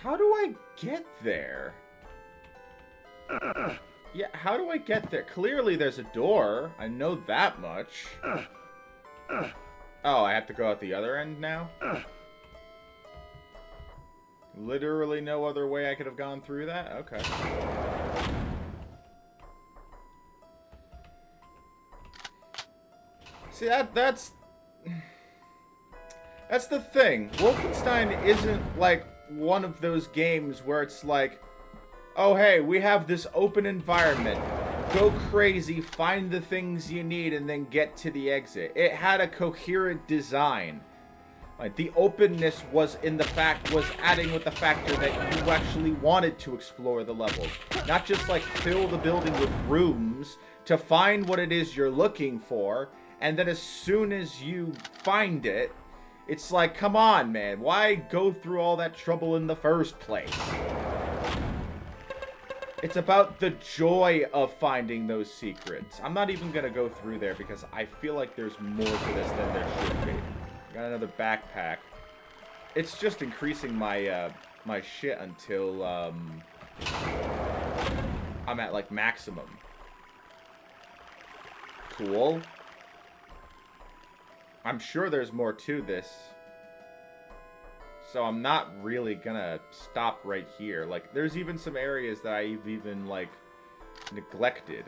How do I get there? Yeah, how do I get there? Clearly there's a door. I know that much. Oh, I have to go out the other end now? Literally no other way I could have gone through that? Okay. See, that's the thing. Wolfenstein isn't like one of those games where it's like, oh hey, we have this open environment. Go crazy, find the things you need, and then get to the exit. It had a coherent design. Like, the openness was adding with the factor that you actually wanted to explore the levels. Not just like fill the building with rooms to find what it is you're looking for, and then as soon as you find it, it's like, come on, man, why go through all that trouble in the first place? It's about the joy of finding those secrets. I'm not even gonna go through there because I feel like there's more to this than there should be. Got another backpack. It's just increasing my my shit until I'm at like maximum. Cool. I'm sure there's more to this. So I'm not really gonna stop right here. Like, there's even some areas that I've even, like, neglected.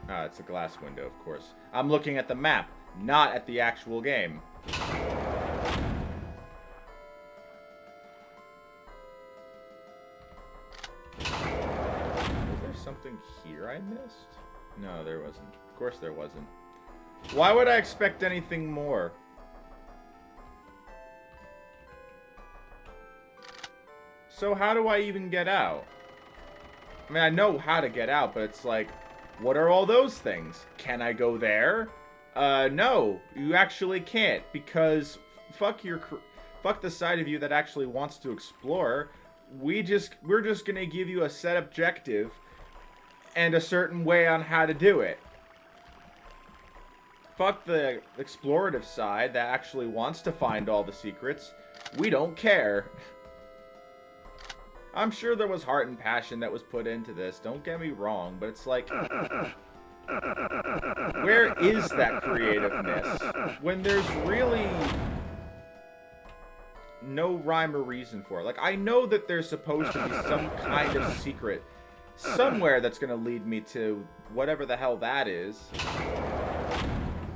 Ah, it's a glass window, of course. I'm looking at the map, not at the actual game. Was there something here I missed? No, there wasn't. Of course there wasn't. Why would I expect anything more? So how do I even get out? I mean, I know how to get out, but it's like, what are all those things? Can I go there? No, you actually can't, because fuck the side of you that actually wants to explore. we're just gonna give you a set objective and a certain way on how to do it. Fuck the explorative side that actually wants to find all the secrets. We don't care. I'm sure there was heart and passion that was put into this, don't get me wrong, but it's like, where is that creativeness when there's really no rhyme or reason for it? Like, I know that there's supposed to be some kind of secret somewhere that's gonna lead me to whatever the hell that is.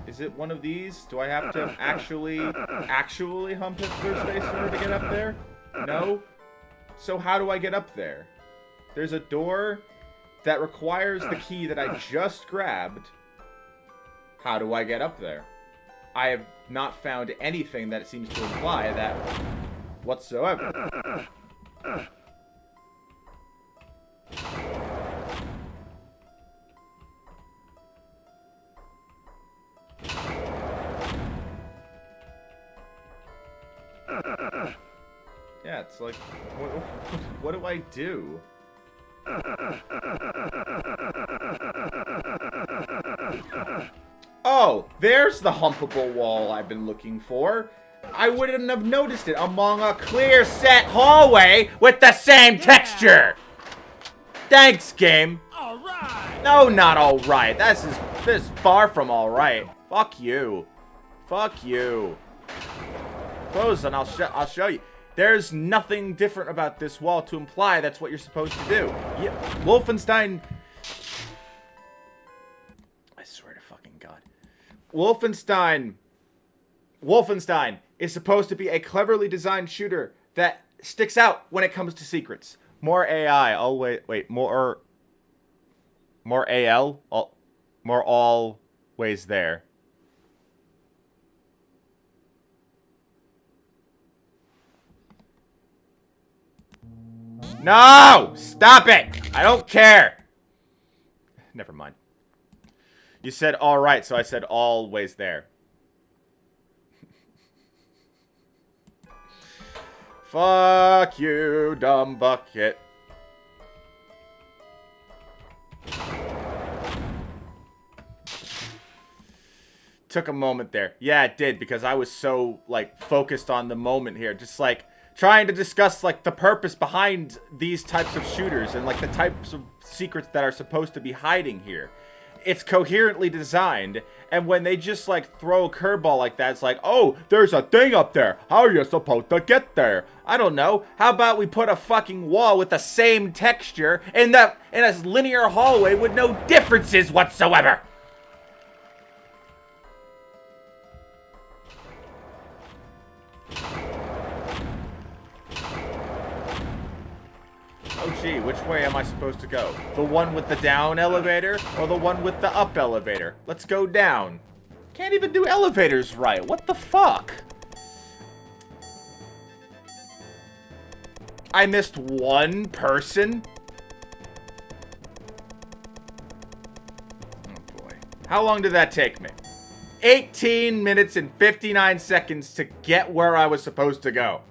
Is it one of these? Do I have to actually hump Hitler's face in order to get up there? No? So how do I get up there? There's a door that requires the key that I just grabbed. How do I get up there? I have not found anything that seems to imply that whatsoever. Yeah, it's like, what do I do? Oh, there's the humpable wall I've been looking for. I wouldn't have noticed it among a clear set hallway with the same texture. Thanks, game. All right. No, not all right. This is far from all right. Fuck you. Fuck you. Close and I'll show you. There's nothing different about this wall to imply that's what you're supposed to do. Yeah, Wolfenstein. I swear to fucking God. Wolfenstein is supposed to be a cleverly designed shooter that sticks out when it comes to secrets. More AI. More AL. More always there. No! Stop it! I don't care! Never mind. You said alright, so I said always there. Fuck you, dumb bucket. Took a moment there. Yeah, it did, because I was so, like, focused on the moment here. Just, like, trying to discuss, like, the purpose behind these types of shooters and, like, the types of secrets that are supposed to be hiding here. It's coherently designed, and when they just, like, throw a curveball like that, it's like, oh, there's a thing up there. How are you supposed to get there? I don't know. How about we put a fucking wall with the same texture in a linear hallway with no differences whatsoever? Oh gee, which way am I supposed to go? The one with the down elevator or the one with the up elevator? Let's go down. Can't even do elevators right. What the fuck? I missed one person? Oh boy. How long did that take me? 18 minutes and 59 seconds to get where I was supposed to go.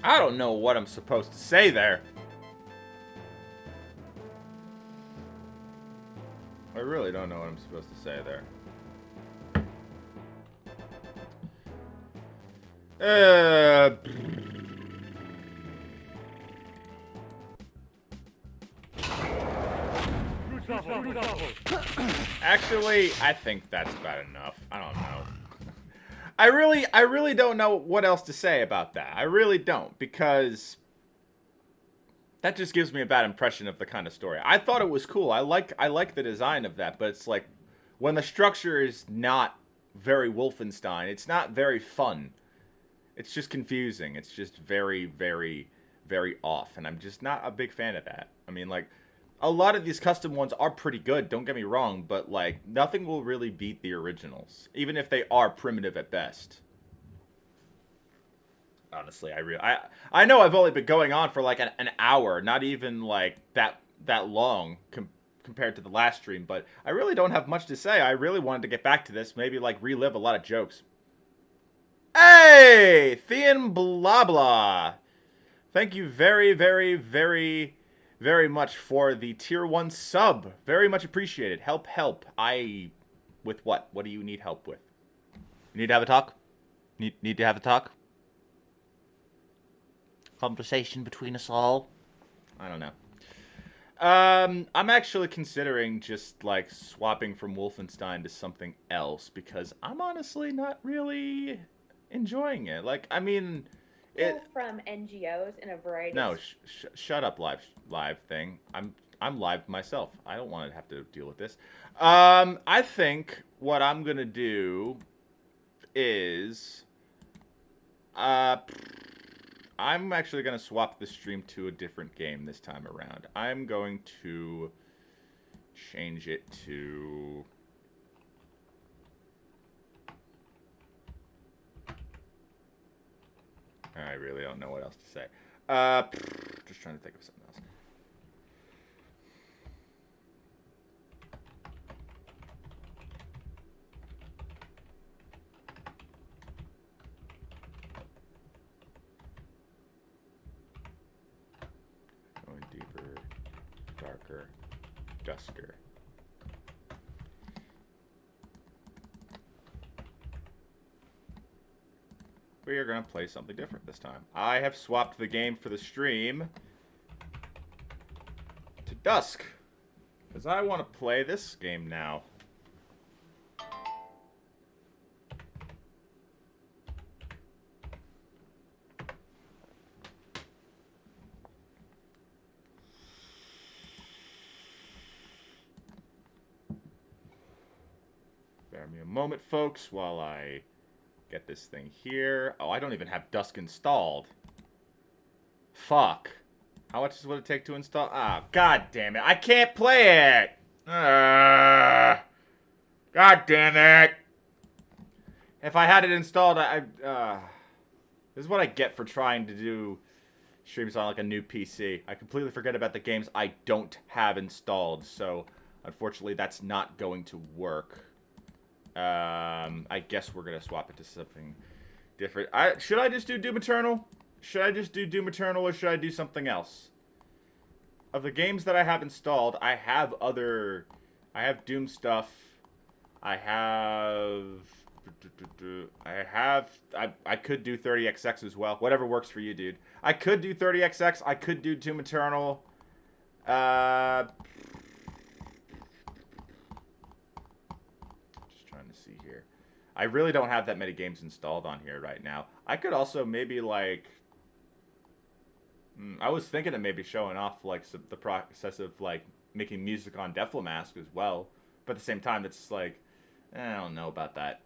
I don't know what I'm supposed to say there. I really don't know what I'm supposed to say there. Actually, I think that's about enough. I don't know. I really don't know what else to say about that. I really don't, because that just gives me a bad impression of the kind of story. I thought it was cool. I like the design of that, but it's like when the structure is not very Wolfenstein, it's not very fun. It's just confusing. It's just very, very, very off, and I'm just not a big fan of that. I mean, like, a lot of these custom ones are pretty good, don't get me wrong, but, like, nothing will really beat the originals, even if they are primitive at best. Honestly, I know I've only been going on for, like, an hour, not even, like, that long compared to the last stream, but I really don't have much to say. I really wanted to get back to this, maybe, like, relive a lot of jokes. Hey, Thean blah blah. Thank you very, very, very, very much for the tier 1 sub. Very much appreciated. Help, help. With what? What do you need help with? You need to have a talk? Need to have a talk? Conversation between us all? I don't know. I'm actually considering just like swapping from Wolfenstein to something else because I'm honestly not really enjoying it. Like, I mean, it. From NGOs in a variety. No, shut up, live thing. I'm live myself. I don't want to have to deal with this. I think what I'm gonna do is, I'm actually gonna swap the stream to a different game this time around. I'm going to change it to. I really don't know what else to say. Just trying to think of something else. Going deeper, darker, dusker. We are going to play something different this time. I have swapped the game for the stream to Dusk. Because I want to play this game now. Bear me a moment, folks, while I get this thing here. Oh, I don't even have Dusk installed. Fuck. How much would it take to install? Ah, god damn it. I can't play it. God damn it. If I had it installed, this is what I get for trying to do streams on like a new PC. I completely forget about the games I don't have installed, so unfortunately that's not going to work. I guess we're gonna swap it to something different. Should I just do Doom Eternal? Should I just do Doom Eternal or should I do something else? Of the games that I have installed, I have Doom stuff. I could do 30XX as well. Whatever works for you, dude. I could do 30XX. I could do Doom Eternal. Just trying to see here. I really don't have that many games installed on here right now. I could also maybe like. I was thinking of maybe showing off like the process of like making music on Deflamask as well, but at the same time, it's like I don't know about that.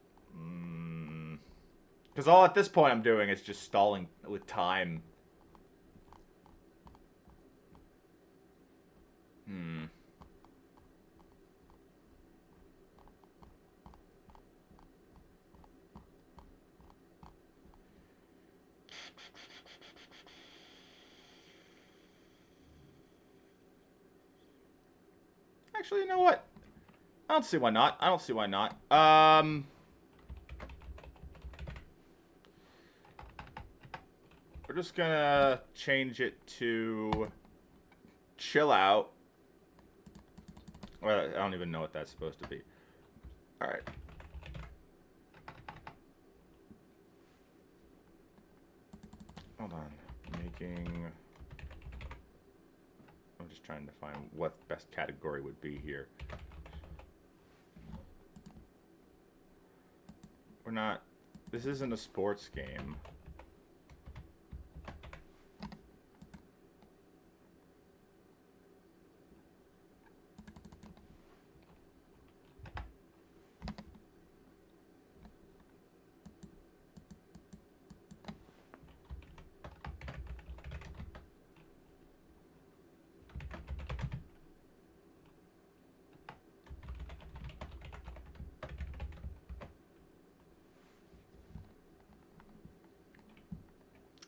Because all at this point I'm doing is just stalling with time. Actually, you know what? I don't see why not. I don't see why not. We're just gonna change it to chill out. Well, I don't even know what that's supposed to be. All right. Hold on. Making. I'm just trying to find what the best category would be here. We're not. This isn't a sports game.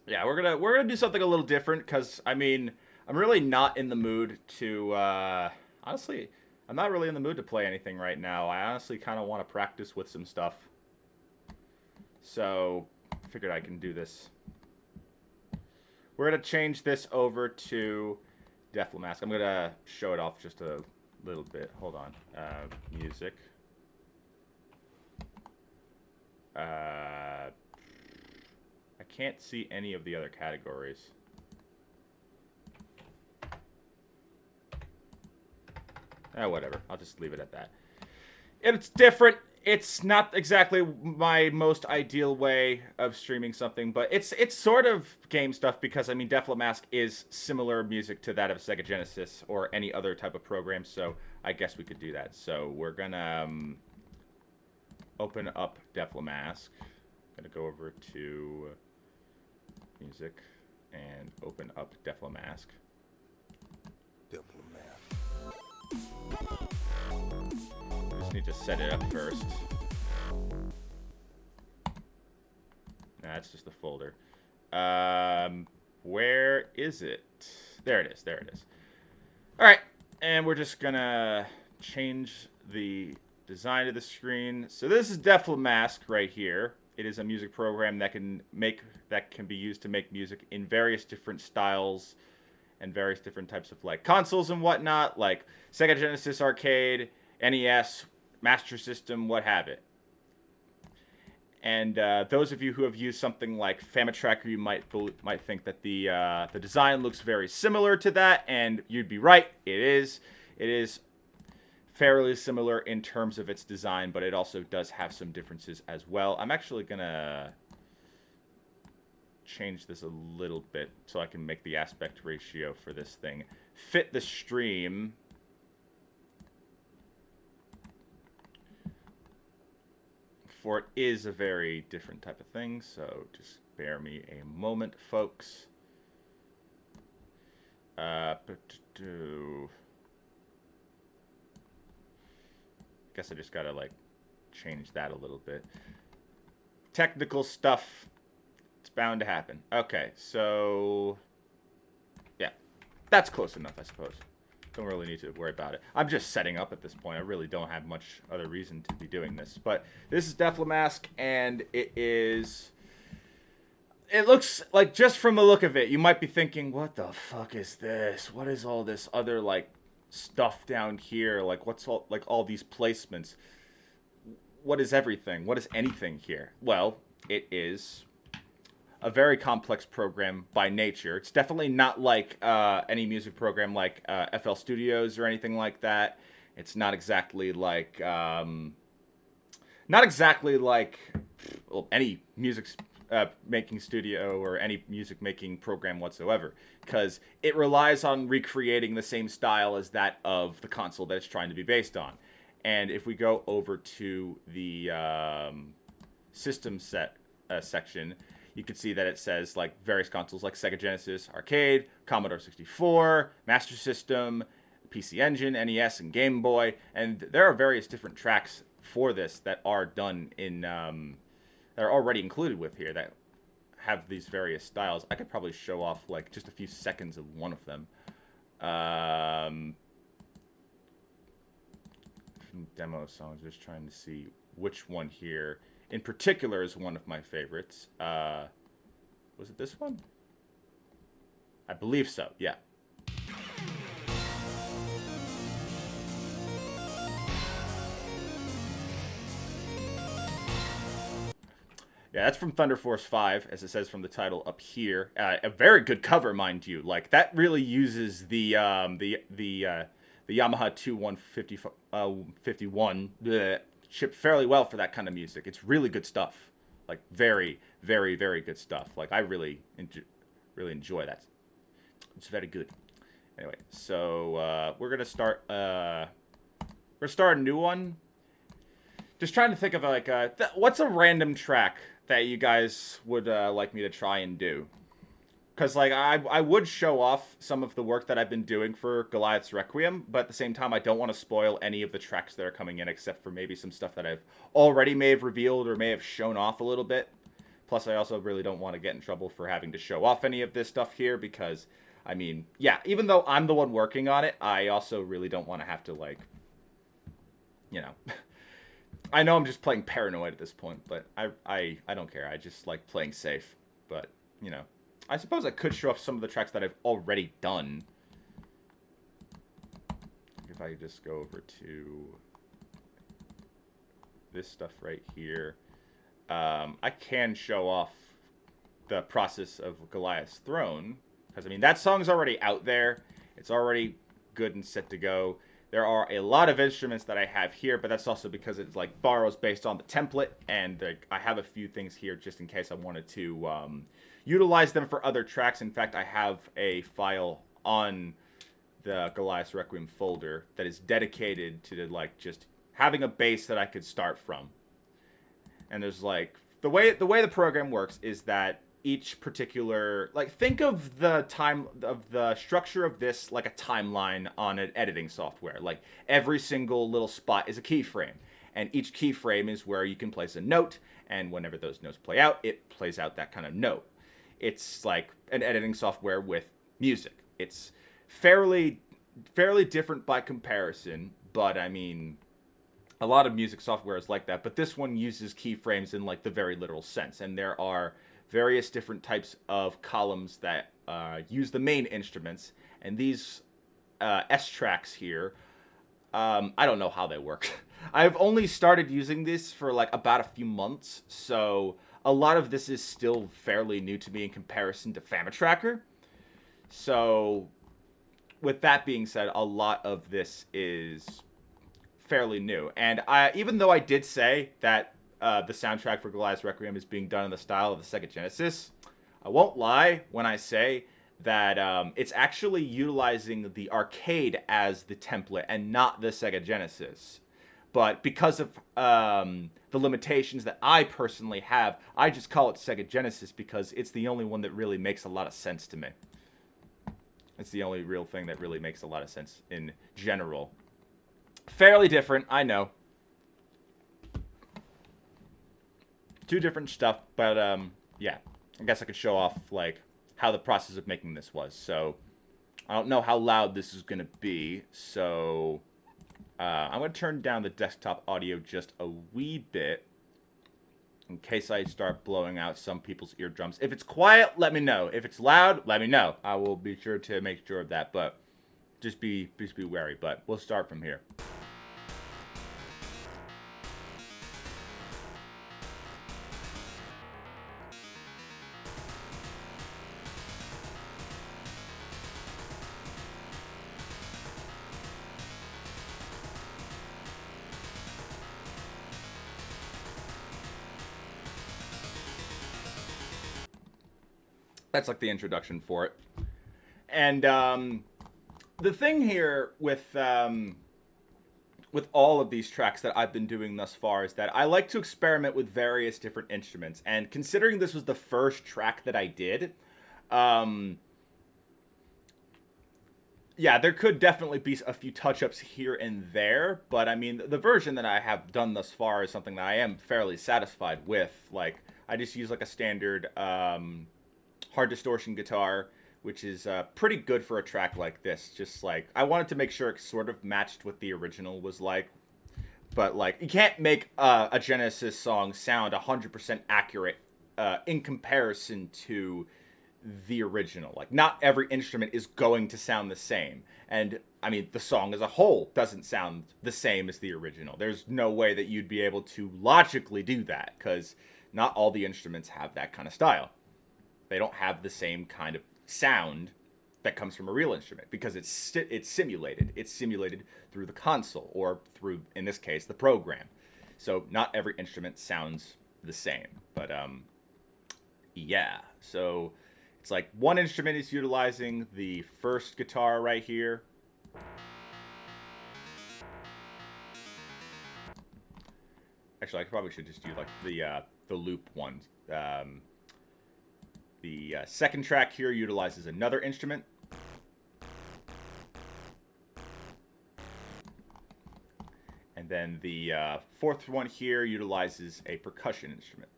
Yeah, we're gonna do something a little different because I mean I'm really not in the mood to honestly I'm not really in the mood to play anything right now. I honestly kind of want to practice with some stuff. So figured I can do this. We're going to change this over to Deflamask. I'm going to show it off just a little bit. Hold on. Music. I can't see any of the other categories. Whatever. I'll just leave it at that. It's different. It's not exactly my most ideal way of streaming something, but it's sort of game stuff because, I mean, Deflamask is similar music to that of Sega Genesis or any other type of program, so I guess we could do that. So we're going to open up Deflamask. I'm going to go over to music and open up Deflamask. Just need to set it up first. Nah, that's just the folder. Where is it? There it is. There it is. All right, and we're just gonna change the design of the screen. So this is Deflamask right here. It is a music program that can be used to make music in various different styles and various different types of like consoles and whatnot, like Sega Genesis Arcade, NES, Master System, what have it. And those of you who have used something like Famitracker, you might think that the design looks very similar to that, and you'd be right. It is. It is fairly similar in terms of its design, but it also does have some differences as well. I'm actually gonna change this a little bit so I can make the aspect ratio for this thing fit the stream. For it is a very different type of thing, so just bear me a moment, folks. Guess I just gotta like change that a little bit. Technical stuff. It's bound to happen. Okay, so yeah, that's close enough, I suppose. Don't really need to worry about it. I'm just setting up at this point. I really don't have much other reason to be doing this. But this is Deflamask, and it looks like, just from the look of it, you might be thinking, what the fuck is this? What is all this other like stuff down here? Like, what's all these placements? What is everything? What is anything here? Well, it is a very complex program by nature. It's definitely not like any music program like FL Studios or anything like that. It's not exactly like any music making studio or any music making program whatsoever, because it relies on recreating the same style as that of the console that it's trying to be based on. And if we go over to the system section, you can see that it says like various consoles like Sega Genesis, Arcade, Commodore 64, Master System, PC Engine, NES, and Game Boy. And there are various different tracks for this that are done in that are already included with here that have these various styles. I could probably show off like just a few seconds of one of them. Demo songs, just trying to see which one here in particular is one of my favorites. Was it this one? I believe so, yeah. Yeah, that's from Thunder Force 5, as it says from the title up here. A very good cover, mind you. Like, that really uses the Yamaha 2151 chip fairly well for that kind of music. It's really good stuff. Like, very, very, very good stuff. Like, I really enjoy that. It's very good. Anyway, so we're gonna start. We're gonna start a new one. Just trying to think of like what's a random track that you guys would like me to try and do. Because like I would show off some of the work that I've been doing for Goliath's Requiem, but at the same time I don't want to spoil any of the tracks that are coming in, except for maybe some stuff that I've already may have revealed or may have shown off a little bit. Plus I also really don't want to get in trouble for having to show off any of this stuff here, because I mean, yeah, even though I'm the one working on it, I also really don't want to have to like, you know, I know I'm just playing paranoid at this point, but I don't care. I just like playing safe. But, you know, I suppose I could show off some of the tracks that I've already done. If I just go over to this stuff right here, I can show off the process of Goliath's Throne, because I mean that song's already out there. It's already good and set to go. There are a lot of instruments that I have here, but that's also because it's like borrows based on the template, and I have a few things here just in case I wanted to utilize them for other tracks. In fact, I have a file on the Goliath's Requiem folder that is dedicated to like just having a base that I could start from. And there's like the way the program works is that each particular, like, think of the time of the structure of this like a timeline on an editing software. Like every single little spot is a keyframe, and each keyframe is where you can place a note, and whenever those notes play out, it plays out that kind of note. It's like an editing software with music. It's fairly different by comparison, but I mean, a lot of music software is like that, but this one uses keyframes in like the very literal sense, and there are various different types of columns that use the main instruments, and these S tracks here, I don't know how they work. I've only started using this for like about a few months, so a lot of this is still fairly new to me in comparison to FamiTracker. So with that being said, a lot of this is fairly new, and even though I did say that the soundtrack for Goliath's Requiem is being done in the style of the Sega Genesis, I won't lie when I say that it's actually utilizing the arcade as the template and not the Sega Genesis. But because of the limitations that I personally have, I just call it Sega Genesis because it's the only one that really makes a lot of sense to me. It's the only real thing that really makes a lot of sense in general. Fairly different, I know. Two different stuff, but yeah, I guess I could show off like how the process of making this was. So I don't know how loud this is gonna be, so I'm gonna turn down the desktop audio just a wee bit in case I start blowing out some people's eardrums. If it's quiet, let me know. If it's loud, let me know. I will be sure to make sure of that, but just be wary. But we'll start from here. That's like the introduction for it. And the thing here with all of these tracks that I've been doing thus far is that I like to experiment with various different instruments. And considering this was the first track that I did, yeah, there could definitely be a few touch-ups here and there. But I mean, the version that I have done thus far is something that I am fairly satisfied with. Like, I just use like a standard hard distortion guitar, which is pretty good for a track like this. Just like, I wanted to make sure it sort of matched what the original was like. But like, you can't make a Genesis song sound 100% accurate in comparison to the original. Like, not every instrument is going to sound the same. And I mean, the song as a whole doesn't sound the same as the original. There's no way that you'd be able to logically do that, because not all the instruments have that kind of style. They don't have the same kind of sound that comes from a real instrument, because it's simulated. It's simulated through the console, or through, in this case, the program. So not every instrument sounds the same. But yeah, so it's like one instrument is utilizing the first guitar right here. Actually, I probably should just do like the loop one. The second track here utilizes another instrument. And then the fourth one here utilizes a percussion instrument.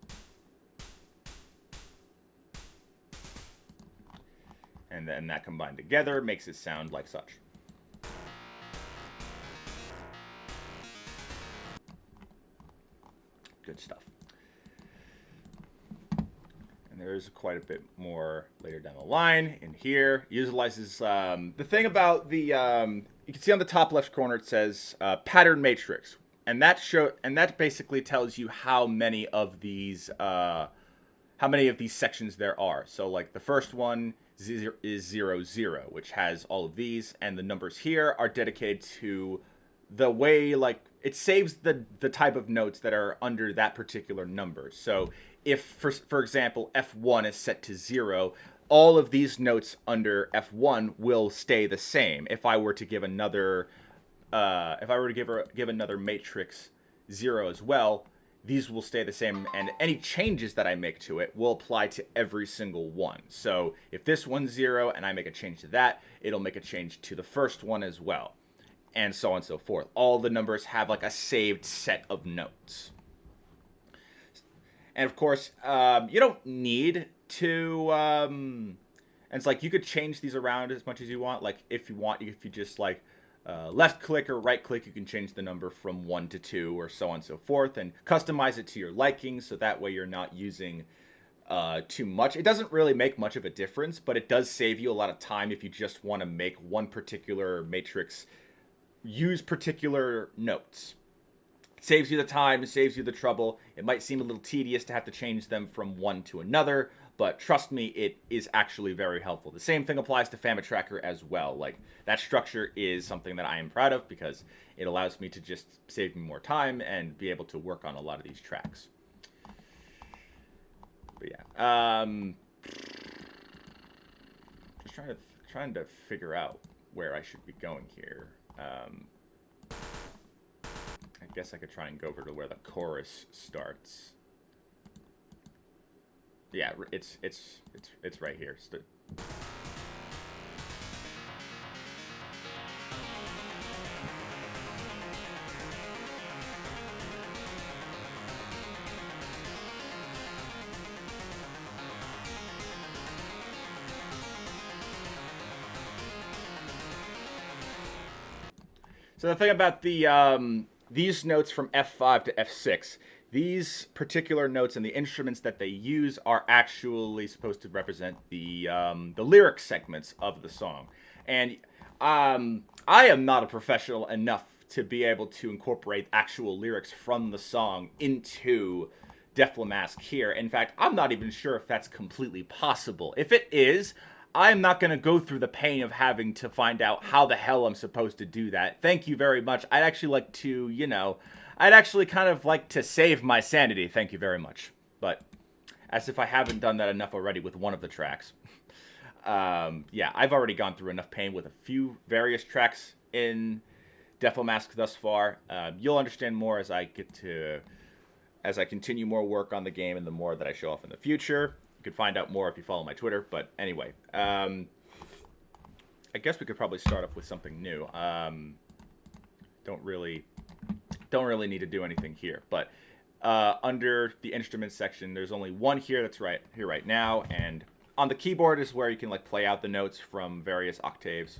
And then that combined together makes it sound like such. Good stuff. And there's quite a bit more later down the line in here. Utilizes the thing about the you can see on the top left corner it says pattern matrix, and that basically tells you how many of these sections there are. So like the first one is 0, 0, which has all of these, and the numbers here are dedicated to the way, like, it saves the type of notes that are under that particular number. So if, for example, F1 is set to 0, all of these notes under F1 will stay the same. If I were to give another, give another matrix 0 as well, these will stay the same, and any changes that I make to it will apply to every single one. So if this one's 0 and I make a change to that, it'll make a change to the first one as well, and so on and so forth. All the numbers have like a saved set of notes. And of course, you don't need to, and it's like you could change these around as much as you want. Like if you just like left click or right click, you can change the number from 1 to 2 or so on and so forth, and customize it to your liking, so that way you're not using too much. It doesn't really make much of a difference, but it does save you a lot of time if you just want to make one particular matrix use particular notes. It saves you the time, it saves you the trouble. It might seem a little tedious to have to change them from one to another, but trust me, it is actually very helpful. The same thing applies to Family Tracker as well. Like, that structure is something that I am proud of because it allows me to just save me more time and be able to work on a lot of these tracks. But yeah, just trying to figure out where I should be going here. I guess I could try and go over to where the chorus starts. Yeah, it's right here. So the thing about the these notes from F5 to F6, these particular notes and the instruments that they use are actually supposed to represent the lyric segments of the song. And I am not a professional enough to be able to incorporate actual lyrics from the song into Def Mask here. In fact, I'm not even sure if that's completely possible. If it is, I'm not going to go through the pain of having to find out how the hell I'm supposed to do that. Thank you very much. I'd actually like to, I'd actually kind of like to save my sanity. Thank you very much. But as if I haven't done that enough already with one of the tracks. Yeah, I've already gone through enough pain with a few various tracks in Def Mask thus far. You'll understand more as I continue more work on the game and the more that I show off in the future. You can find out more if you follow my Twitter. But anyway, I guess we could probably start off with something new. Don't really need to do anything here. But under the instruments section, there's only one here that's right here right now. And on the keyboard is where you can like play out the notes from various octaves.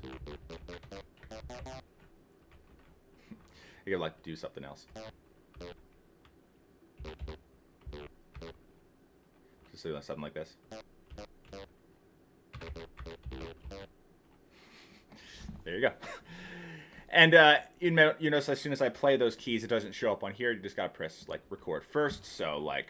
You could like do something else. So something like this. There you go. And you notice as soon as I play those keys, it doesn't show up on here. You just gotta press like record first. So like,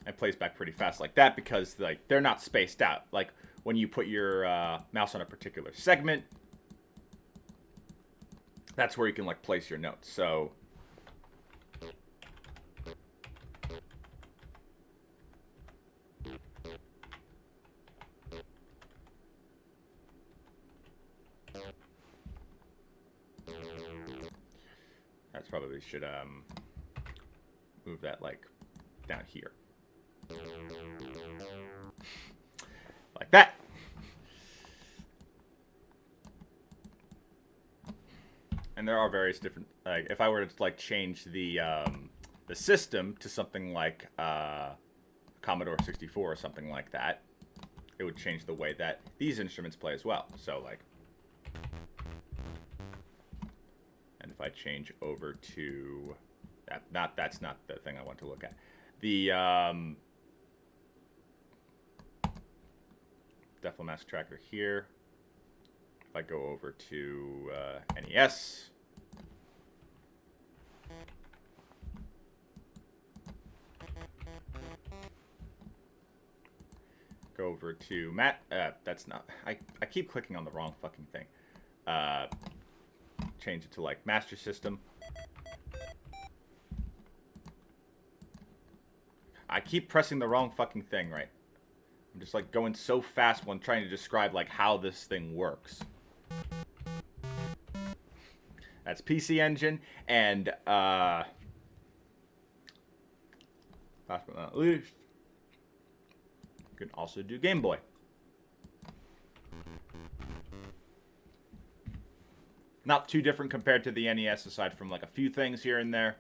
it plays back pretty fast like that because like they're not spaced out. Like when you put your mouse on a particular segment, that's where you can like place your notes. So that's probably should move that like down here. Like that. And there are various different, like, if I were to like change the system to something like Commodore 64 or something like that, it would change the way that these instruments play as well. So like, And if I change over to that's not the thing I want to look at. The Death Mask tracker here. If I go over to NES. Go over to that's not, I keep clicking on the wrong fucking thing. Change it to like Master System. I keep pressing the wrong fucking thing, right? I'm just like going so fast when trying to describe like how this thing works. That's PC Engine, and last but not least, you can also do Game Boy. Not too different compared to the NES, aside from like a few things here and there.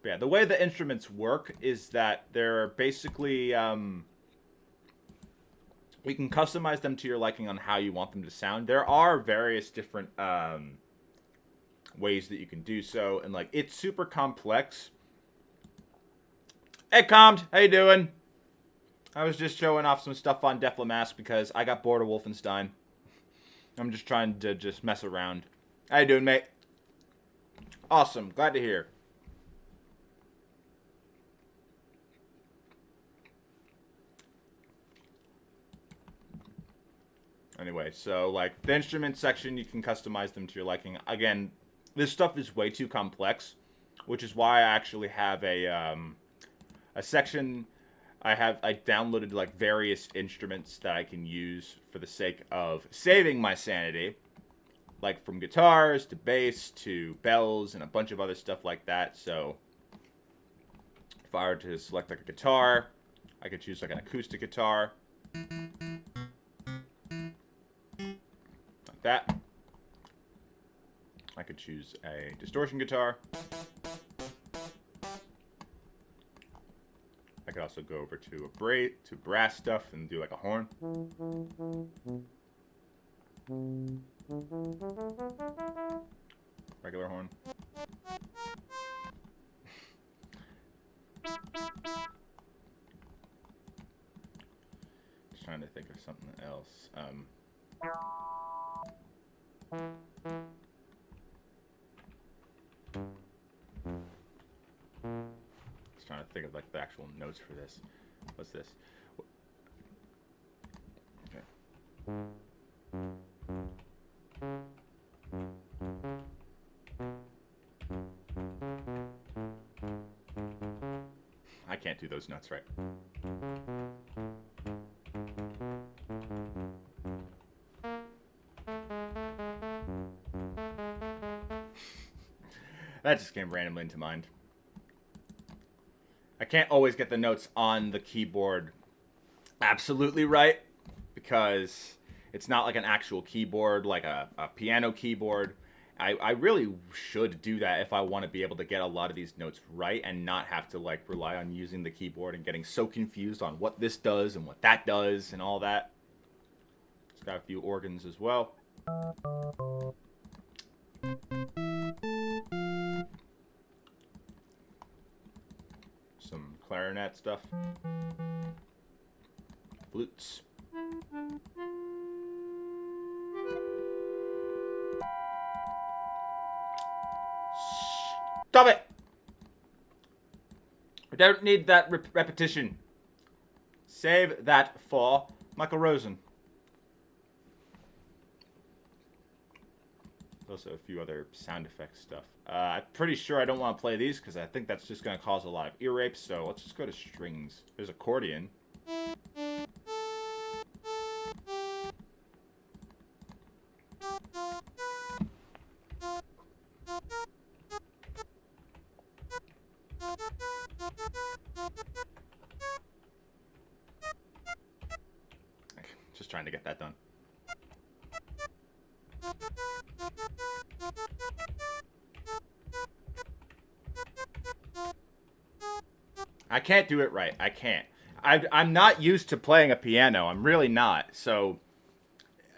But yeah, the way the instruments work is that they're basically, we can customize them to your liking on how you want them to sound. There are various different ways that you can do so, and like it's super complex. Hey, Comd, how you doing? I was just showing off some stuff on Death Mask because I got bored of Wolfenstein. I'm just trying to just mess around. How you doing, mate? Awesome, glad to hear. Anyway, so like the instrument section, you can customize them to your liking. Again, this stuff is way too complex, which is why I actually have a section. I downloaded like various instruments that I can use for the sake of saving my sanity, like from guitars to bass to bells and a bunch of other stuff like that. So if I were to select like a guitar, I could choose like an acoustic guitar. Like that. I could choose a distortion guitar. I could also go over to brass stuff and do like a horn. Regular horn. Just trying to think of something else. Trying to think of like the actual notes for this. What's this? Okay. I can't do those notes right. That just came randomly into mind. I can't always get the notes on the keyboard absolutely right because it's not like an actual keyboard, like a piano keyboard. I really should do that if I want to be able to get a lot of these notes right and not have to like rely on using the keyboard and getting so confused on what this does and what that does and all that. It's got a few organs as well. Some clarinet stuff. Flutes. Stop it! I don't need that repetition. Save that for Michael Rosen. There's also a few other sound effects stuff. I'm pretty sure I don't want to play these because I think that's just going to cause a lot of ear rapes. So let's just go to strings. There's accordion. Just trying to get that done. I can't do it right. I can't. I'm not used to playing a piano. I'm really not. So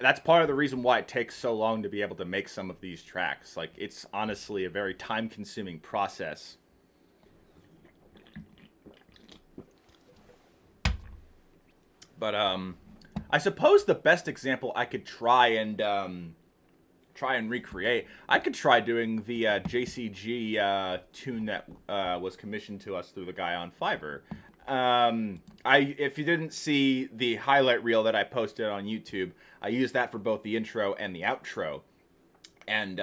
that's part of the reason why it takes so long to be able to make some of these tracks. Like, it's honestly a very time-consuming process. But I suppose the best example I could try and recreate, I could try doing the JCG tune that was commissioned to us through the guy on Fiverr. If you didn't see the highlight reel that I posted on YouTube, I used that for both the intro and the outro. And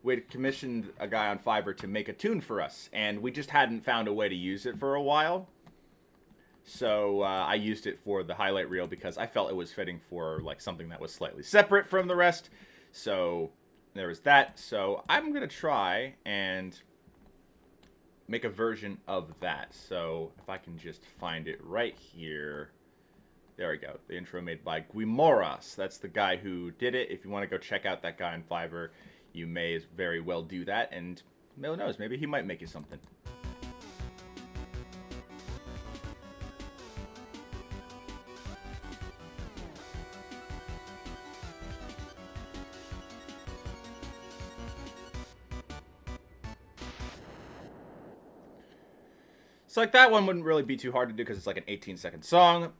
we'd commissioned a guy on Fiverr to make a tune for us, and we just hadn't found a way to use it for a while. So I used it for the highlight reel because I felt it was fitting for like something that was slightly separate from the rest. So there was that. So I'm going to try and make a version of that. So if I can just find it right here. There we go. The intro made by Guimoras. That's the guy who did it. If you want to go check out that guy on Fiverr, you may very well do that. And who knows, maybe he might make you something. So, like, that one wouldn't really be too hard to do because it's like an 18-second song.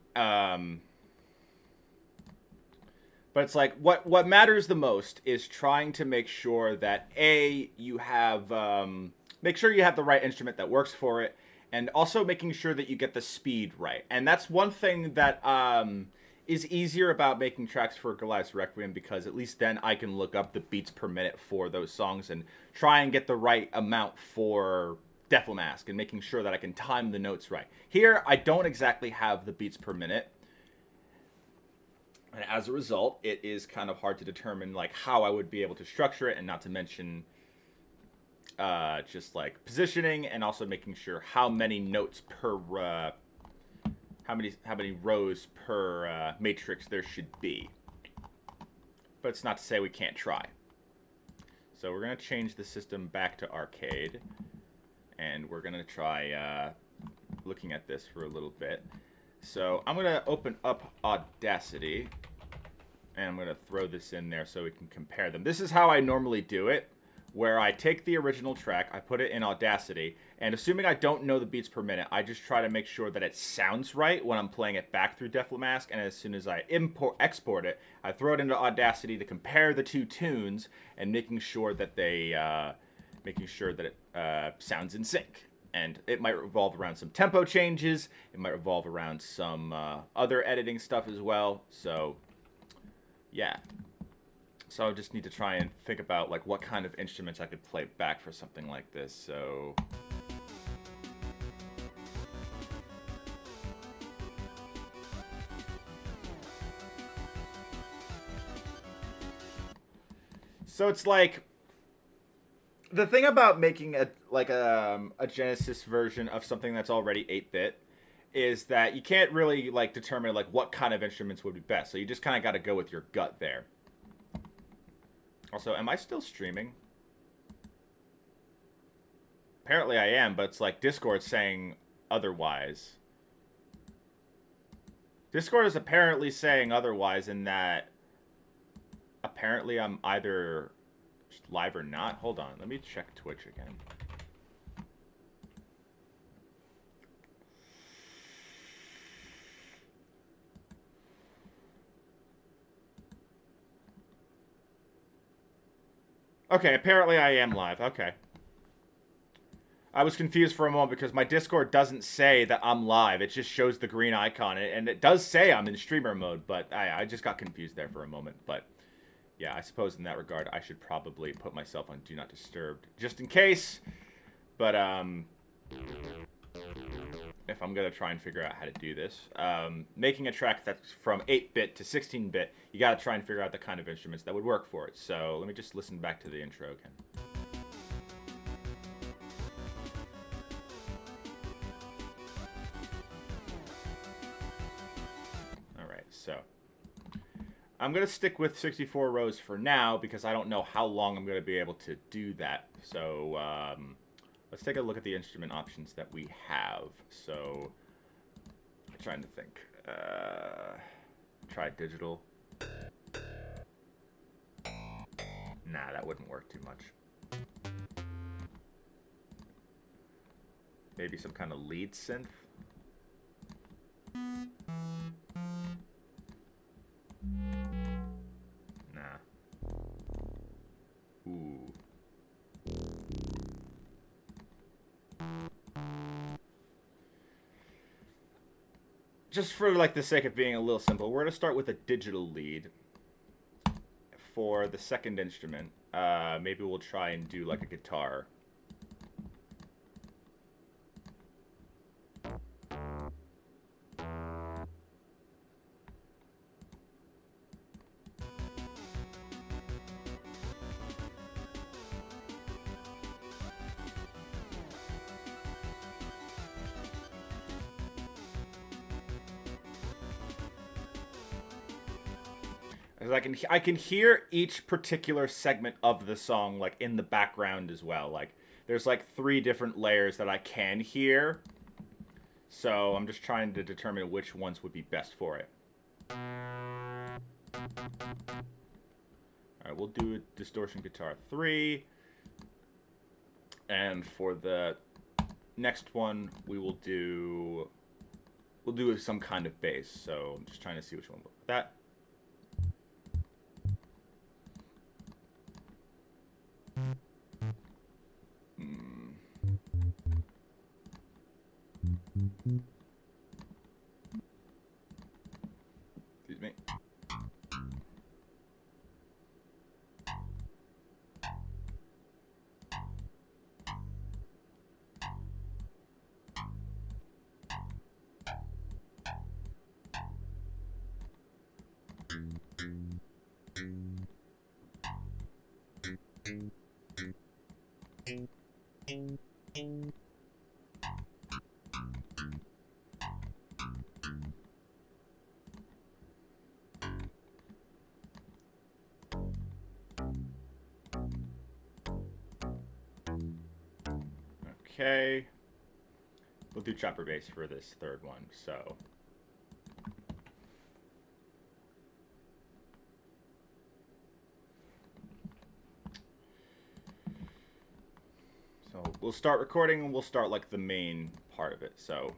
But it's like, what matters the most is trying to make sure that, A, you have, make sure you have the right instrument that works for it, and also making sure that you get the speed right. And that's one thing that is easier about making tracks for Goliath's Requiem, because at least then I can look up the beats per minute for those songs and try and get the right amount for Deathly Mask and making sure that I can time the notes right. Here, I don't exactly have the beats per minute. And as a result, it is kind of hard to determine like how I would be able to structure it, and not to mention just like positioning and also making sure how many notes per how many rows per matrix there should be. But it's not to say we can't try. So we're going to change the system back to arcade. And we're going to try looking at this for a little bit. So I'm going to open up Audacity. And I'm going to throw this in there so we can compare them. This is how I normally do it. Where I take the original track, I put it in Audacity. And assuming I don't know the beats per minute, I just try to make sure that it sounds right when I'm playing it back through Deathly Mask. And as soon as I export it, I throw it into Audacity to compare the two tunes. And making sure that it sounds in sync. And it might revolve around some tempo changes. It might revolve around some other editing stuff as well. So, yeah. So I just need to try and think about like what kind of instruments I could play back for something like this. So it's like, the thing about making a Genesis version of something that's already 8-bit is that you can't really like determine like what kind of instruments would be best. So you just kind of got to go with your gut there. Also, am I still streaming? Apparently I am, but it's like Discord's saying otherwise. Discord is apparently saying otherwise in that apparently I'm either live or not. Hold on, let me check Twitch again. Okay, apparently I am live. Okay. I was confused for a moment because my Discord doesn't say that I'm live. It just shows the green icon, and it does say I'm in streamer mode, but I just got confused there for a moment. But yeah, I suppose in that regard, I should probably put myself on Do Not Disturb just in case. But if I'm going to try and figure out how to do this, making a track that's from 8-bit to 16-bit, you got to try and figure out the kind of instruments that would work for it. So let me just listen back to the intro again. All right, so I'm going to stick with 64 rows for now because I don't know how long I'm going to be able to do that. So let's take a look at the instrument options that we have. So I'm trying to think. Try digital. Nah, that wouldn't work too much. Maybe some kind of lead synth? Nah. Ooh. Just for like the sake of being a little simple, we're gonna start with a digital lead for the second instrument. Maybe we'll try and do like a guitar. I can hear each particular segment of the song like in the background as well. Like there's like 3 different layers that I can hear. So I'm just trying to determine which ones would be best for it. Alright, we'll do a distortion guitar 3. And for the next one, we'll do some kind of bass. So I'm just trying to see which one will work with that. Excuse me. Okay. We'll do chopper bass for this third one, so. So we'll start recording and we'll start like the main part of it, so.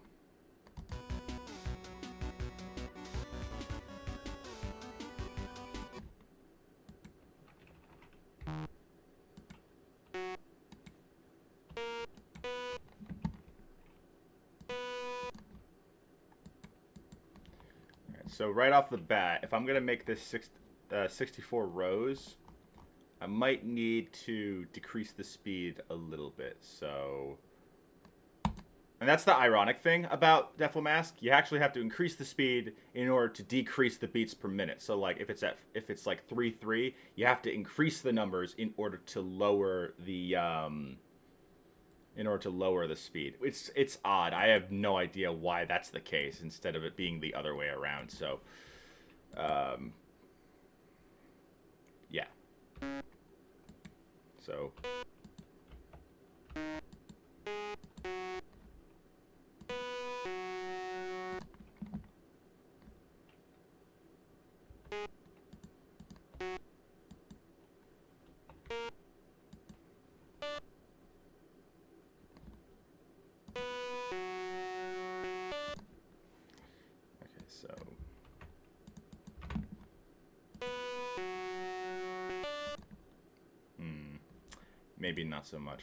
So right off the bat, if I'm going to make this 64 rows, I might need to decrease the speed a little bit. So, and that's the ironic thing about Deflamask. You actually have to increase the speed in order to decrease the beats per minute. So like if it's like 3/3, you have to increase the numbers in order to lower the speed. It's odd. I have no idea why that's the case instead of it being the other way around. So, yeah. So. Maybe not so much.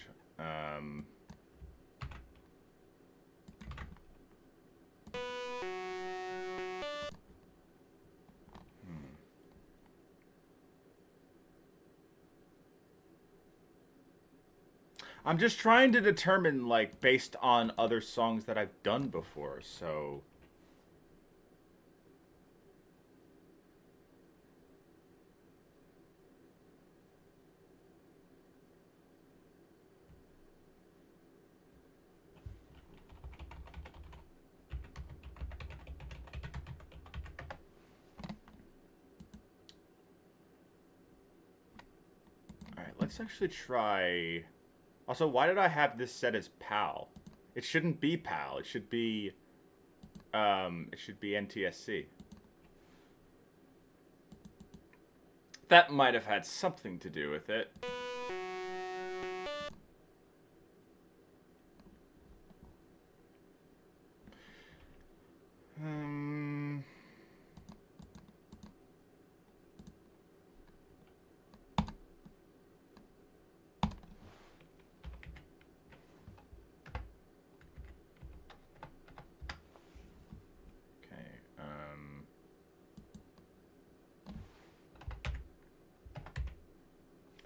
I'm just trying to determine, like, based on other songs that I've done before, so... Alright, let's actually try... Also, why did I have this set as PAL? It shouldn't be PAL. It should be NTSC. That might have had something to do with it.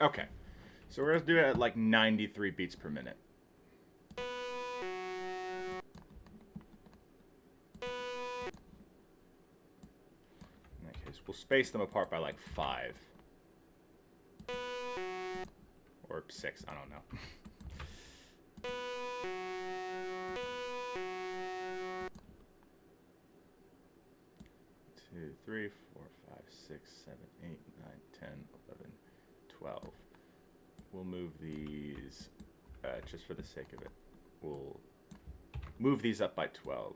Okay, so we're gonna do it at like 93 beats per minute. In that case, we'll space them apart by like 5. Or 6, I don't know. 2, 3, 4, 5, 6, 7, 8, 9, 10, 11, 12. We'll move these, just for the sake of it. We'll move these up by 12.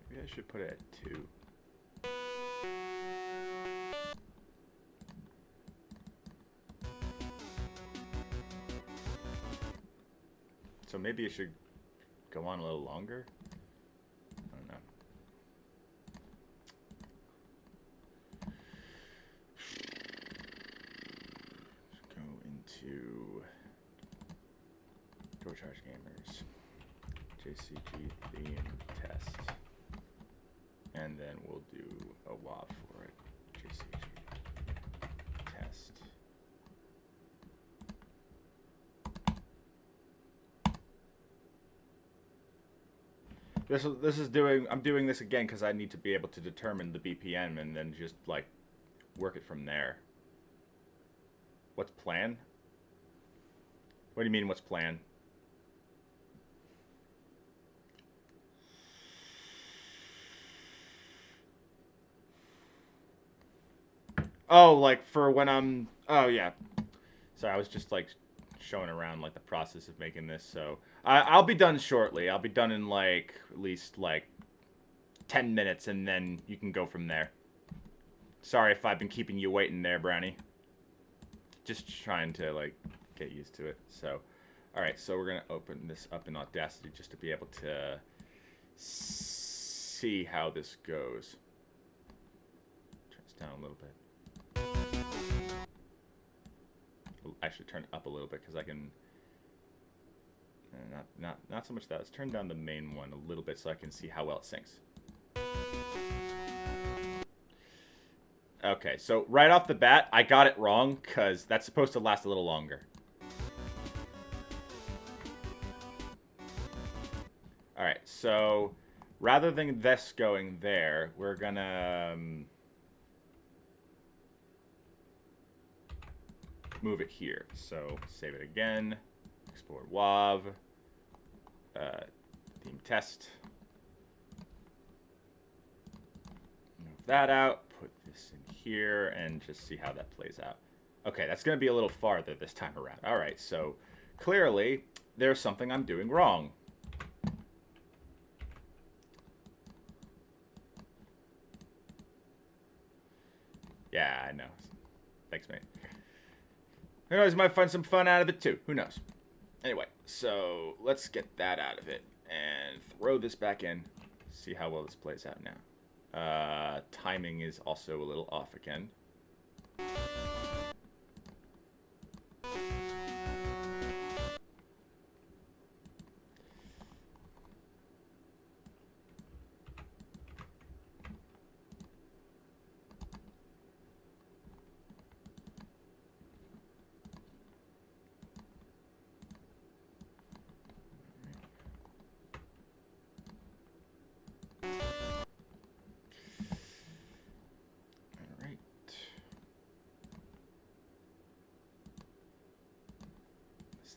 Maybe I should put it at 2. So maybe it should go on a little longer? I don't know. Let's go into Door Charge Gamers, JCG theme test, and then we'll do a WAV for it. JCG test. This is doing. I'm doing this again because I need to be able to determine the BPM and then just like work it from there. What's plan? What do you mean? What's plan? Oh, like for when I'm. Oh yeah. Sorry, I was just like showing around like the process of making this. So I'll be done shortly. I'll be done in like at least like 10 minutes, and then you can go from there. Sorry if I've been keeping you waiting there, Brownie. Just trying to like get used to it. So, all right. So we're gonna open this up in Audacity just to be able to see how this goes. Turn this down a little bit. Actually turn it up a little bit because I can not so much that. Let's turn down the main one a little bit so I can see how well it syncs. Okay, so right off the bat, I got it wrong because that's supposed to last a little longer. Alright, so rather than this going there, we're gonna move it here. So save it again, export WAV, theme test, move that out, put this in here, and just see how that plays out. Okay, that's going to be a little farther this time around. All right, so clearly there's something I'm doing wrong. Yeah, I know. Thanks, mate. Who knows, might find some fun out of it too. Who knows? Anyway, so let's get that out of it and throw this back in. See how well this plays out now. Timing is also a little off again.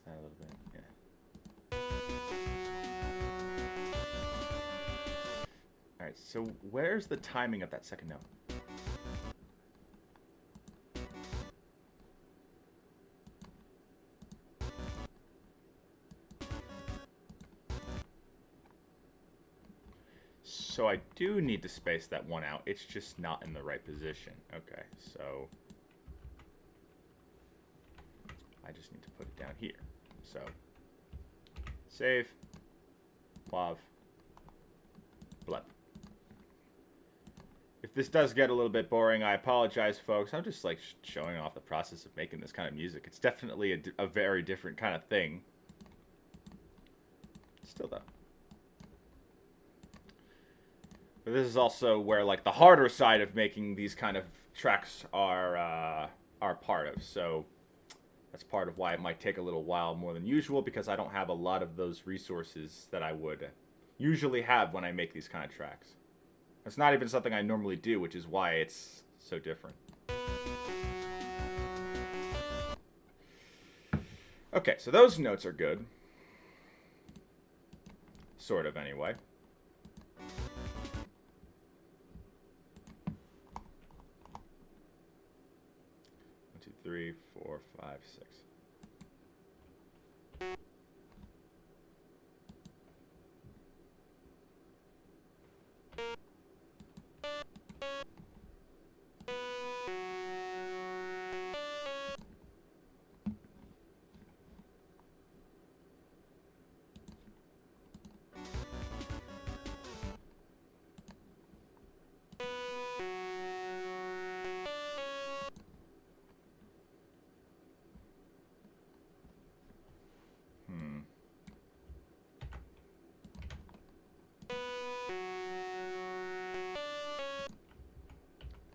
That a little bit, yeah. Alright, so where's the timing of that second note? So I do need to space that one out. It's just not in the right position. Okay, so I just need to put it down here. So save, love, blood. If this does get a little bit boring, I apologize, folks. I'm just like showing off the process of making this kind of music. It's definitely a very different kind of thing. Still though. But this is also where like the harder side of making these kind of tracks are part of. So that's part of why it might take a little while more than usual, because I don't have a lot of those resources that I would usually have when I make these kind of tracks. It's not even something I normally do, which is why it's so different. Okay, so those notes are good. Sort of, anyway. 3, 4, 5, 6.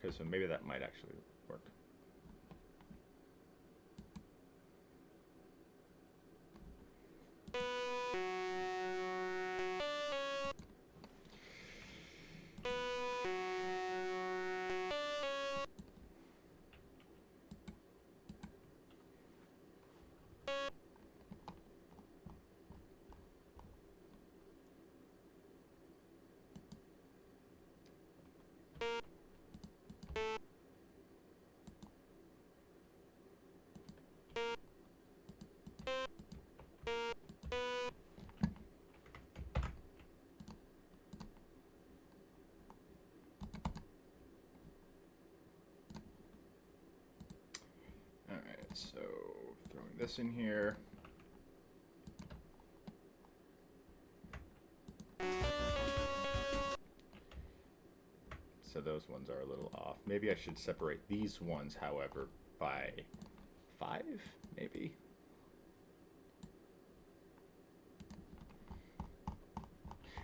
Okay, so maybe that might actually work. So, throwing this in here. So those ones are a little off. Maybe I should separate these ones, however, by 5, maybe?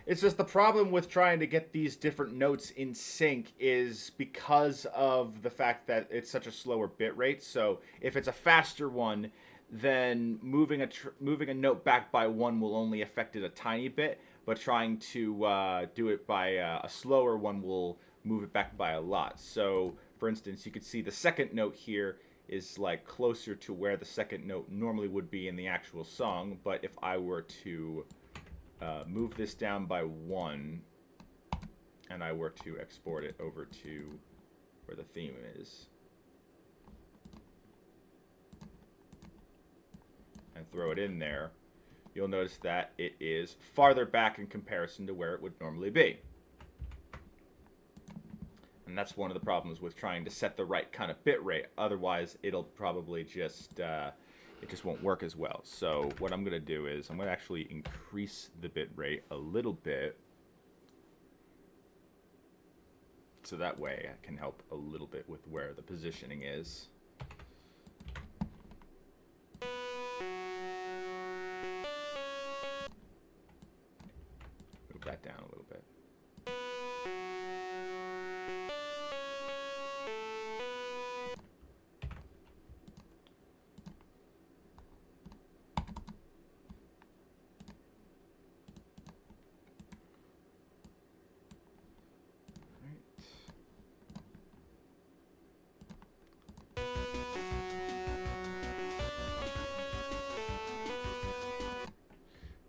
It's just the problem with trying to get these different notes in sync is because of the fact that it's such a slower bit rate. So if it's a faster one, then moving a note back by 1 will only affect it a tiny bit, but trying to do it by a slower one will move it back by a lot. So for instance, you could see the second note here is like closer to where the second note normally would be in the actual song, but if I were to move this down by 1, and I were to export it over to where the theme is, and throw it in there, you'll notice that it is farther back in comparison to where it would normally be. And that's one of the problems with trying to set the right kind of bit rate. Otherwise, it'll probably just it just won't work as well. So what I'm going to do is I'm going to actually increase the bit rate a little bit, so that way I can help a little bit with where the positioning is. Move that down a little bit.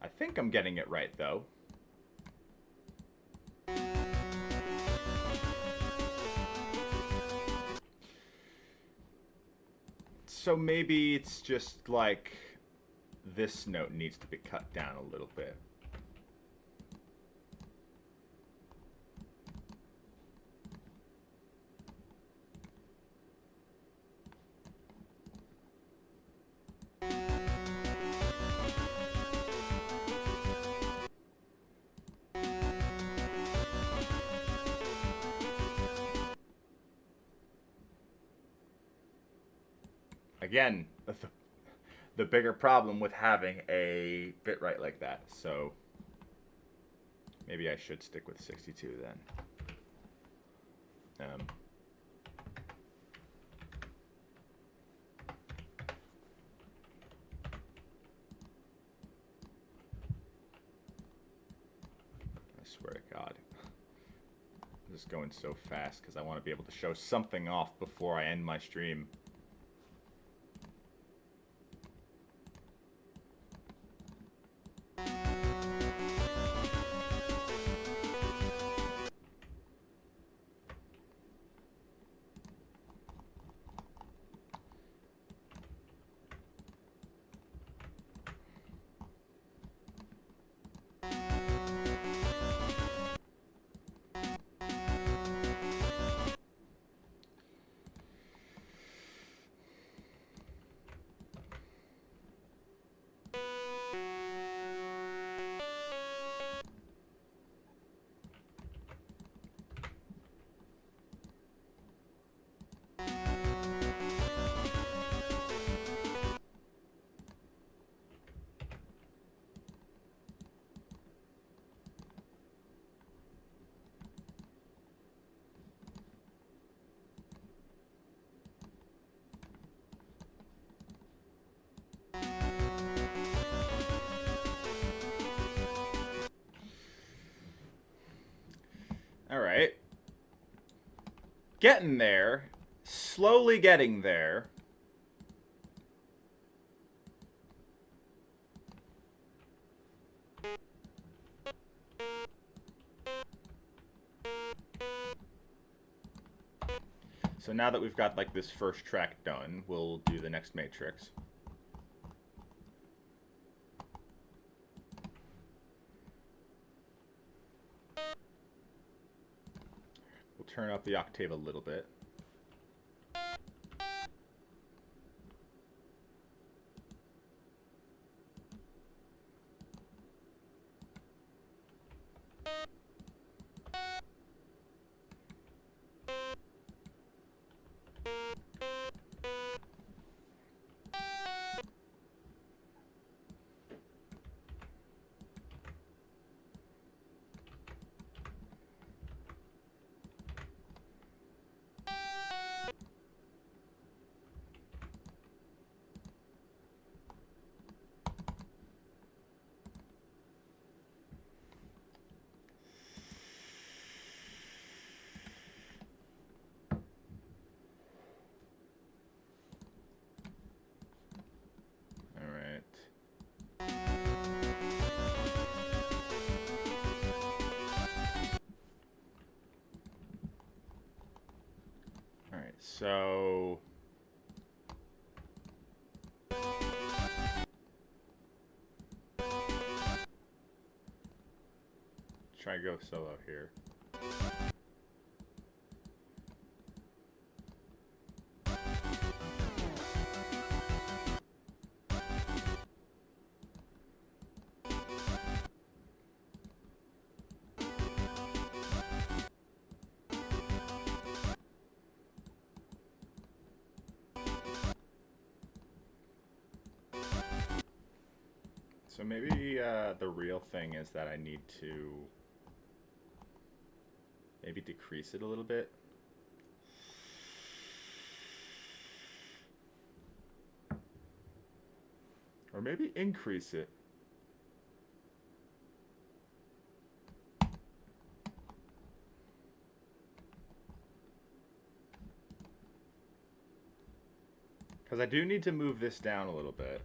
I think I'm getting it right, though. So maybe it's just like this note needs to be cut down a little bit. Again, the bigger problem with having a bitrate like that. So maybe I should stick with 62 then. I swear to God. This is going so fast because I want to be able to show something off before I end my stream. Alright. Getting there. Slowly getting there. So now that we've got like this first track done, we'll do the next matrix. We'll turn up the octave a little bit. So try to go solo here. So maybe the real thing is that I need to maybe decrease it a little bit. Or maybe increase it. Because I do need to move this down a little bit.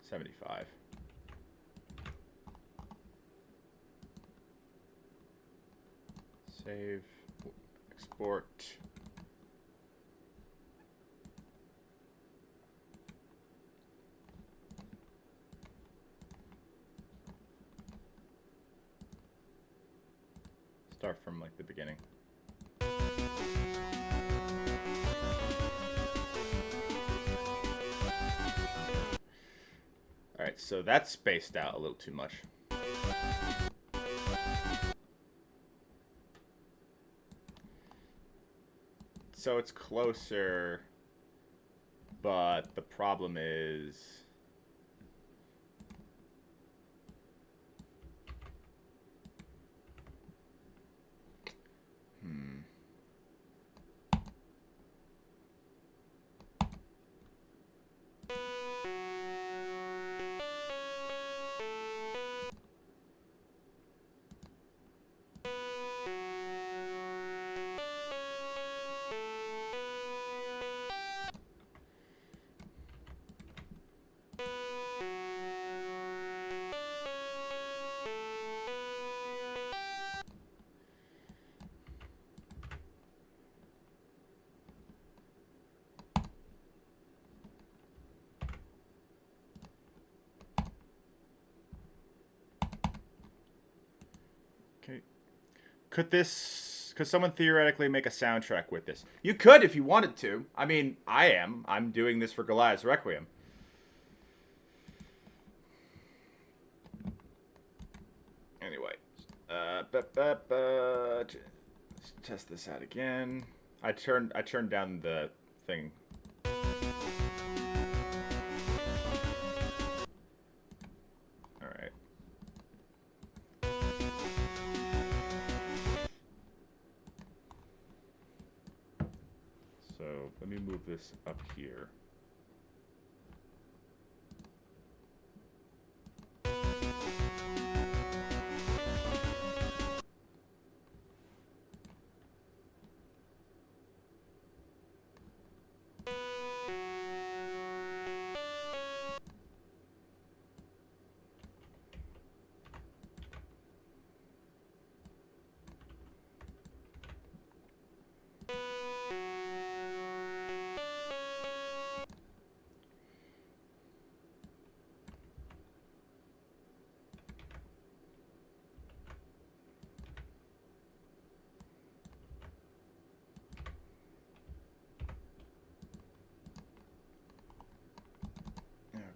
75. Save. Export. Start from like the beginning. Alright, so that's spaced out a little too much. So it's closer, but the problem is... Okay. Could someone theoretically make a soundtrack with this? You could if you wanted to. I mean, I'm doing this for Goliath's Requiem. Anyway. Let's test this out again. I turned down the thing. Alright. So let me move this up here.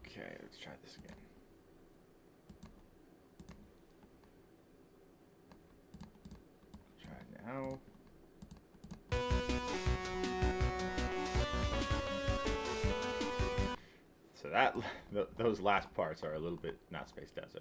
Okay, let's try this again. Try it now. So that those last parts are a little bit not spaced out. So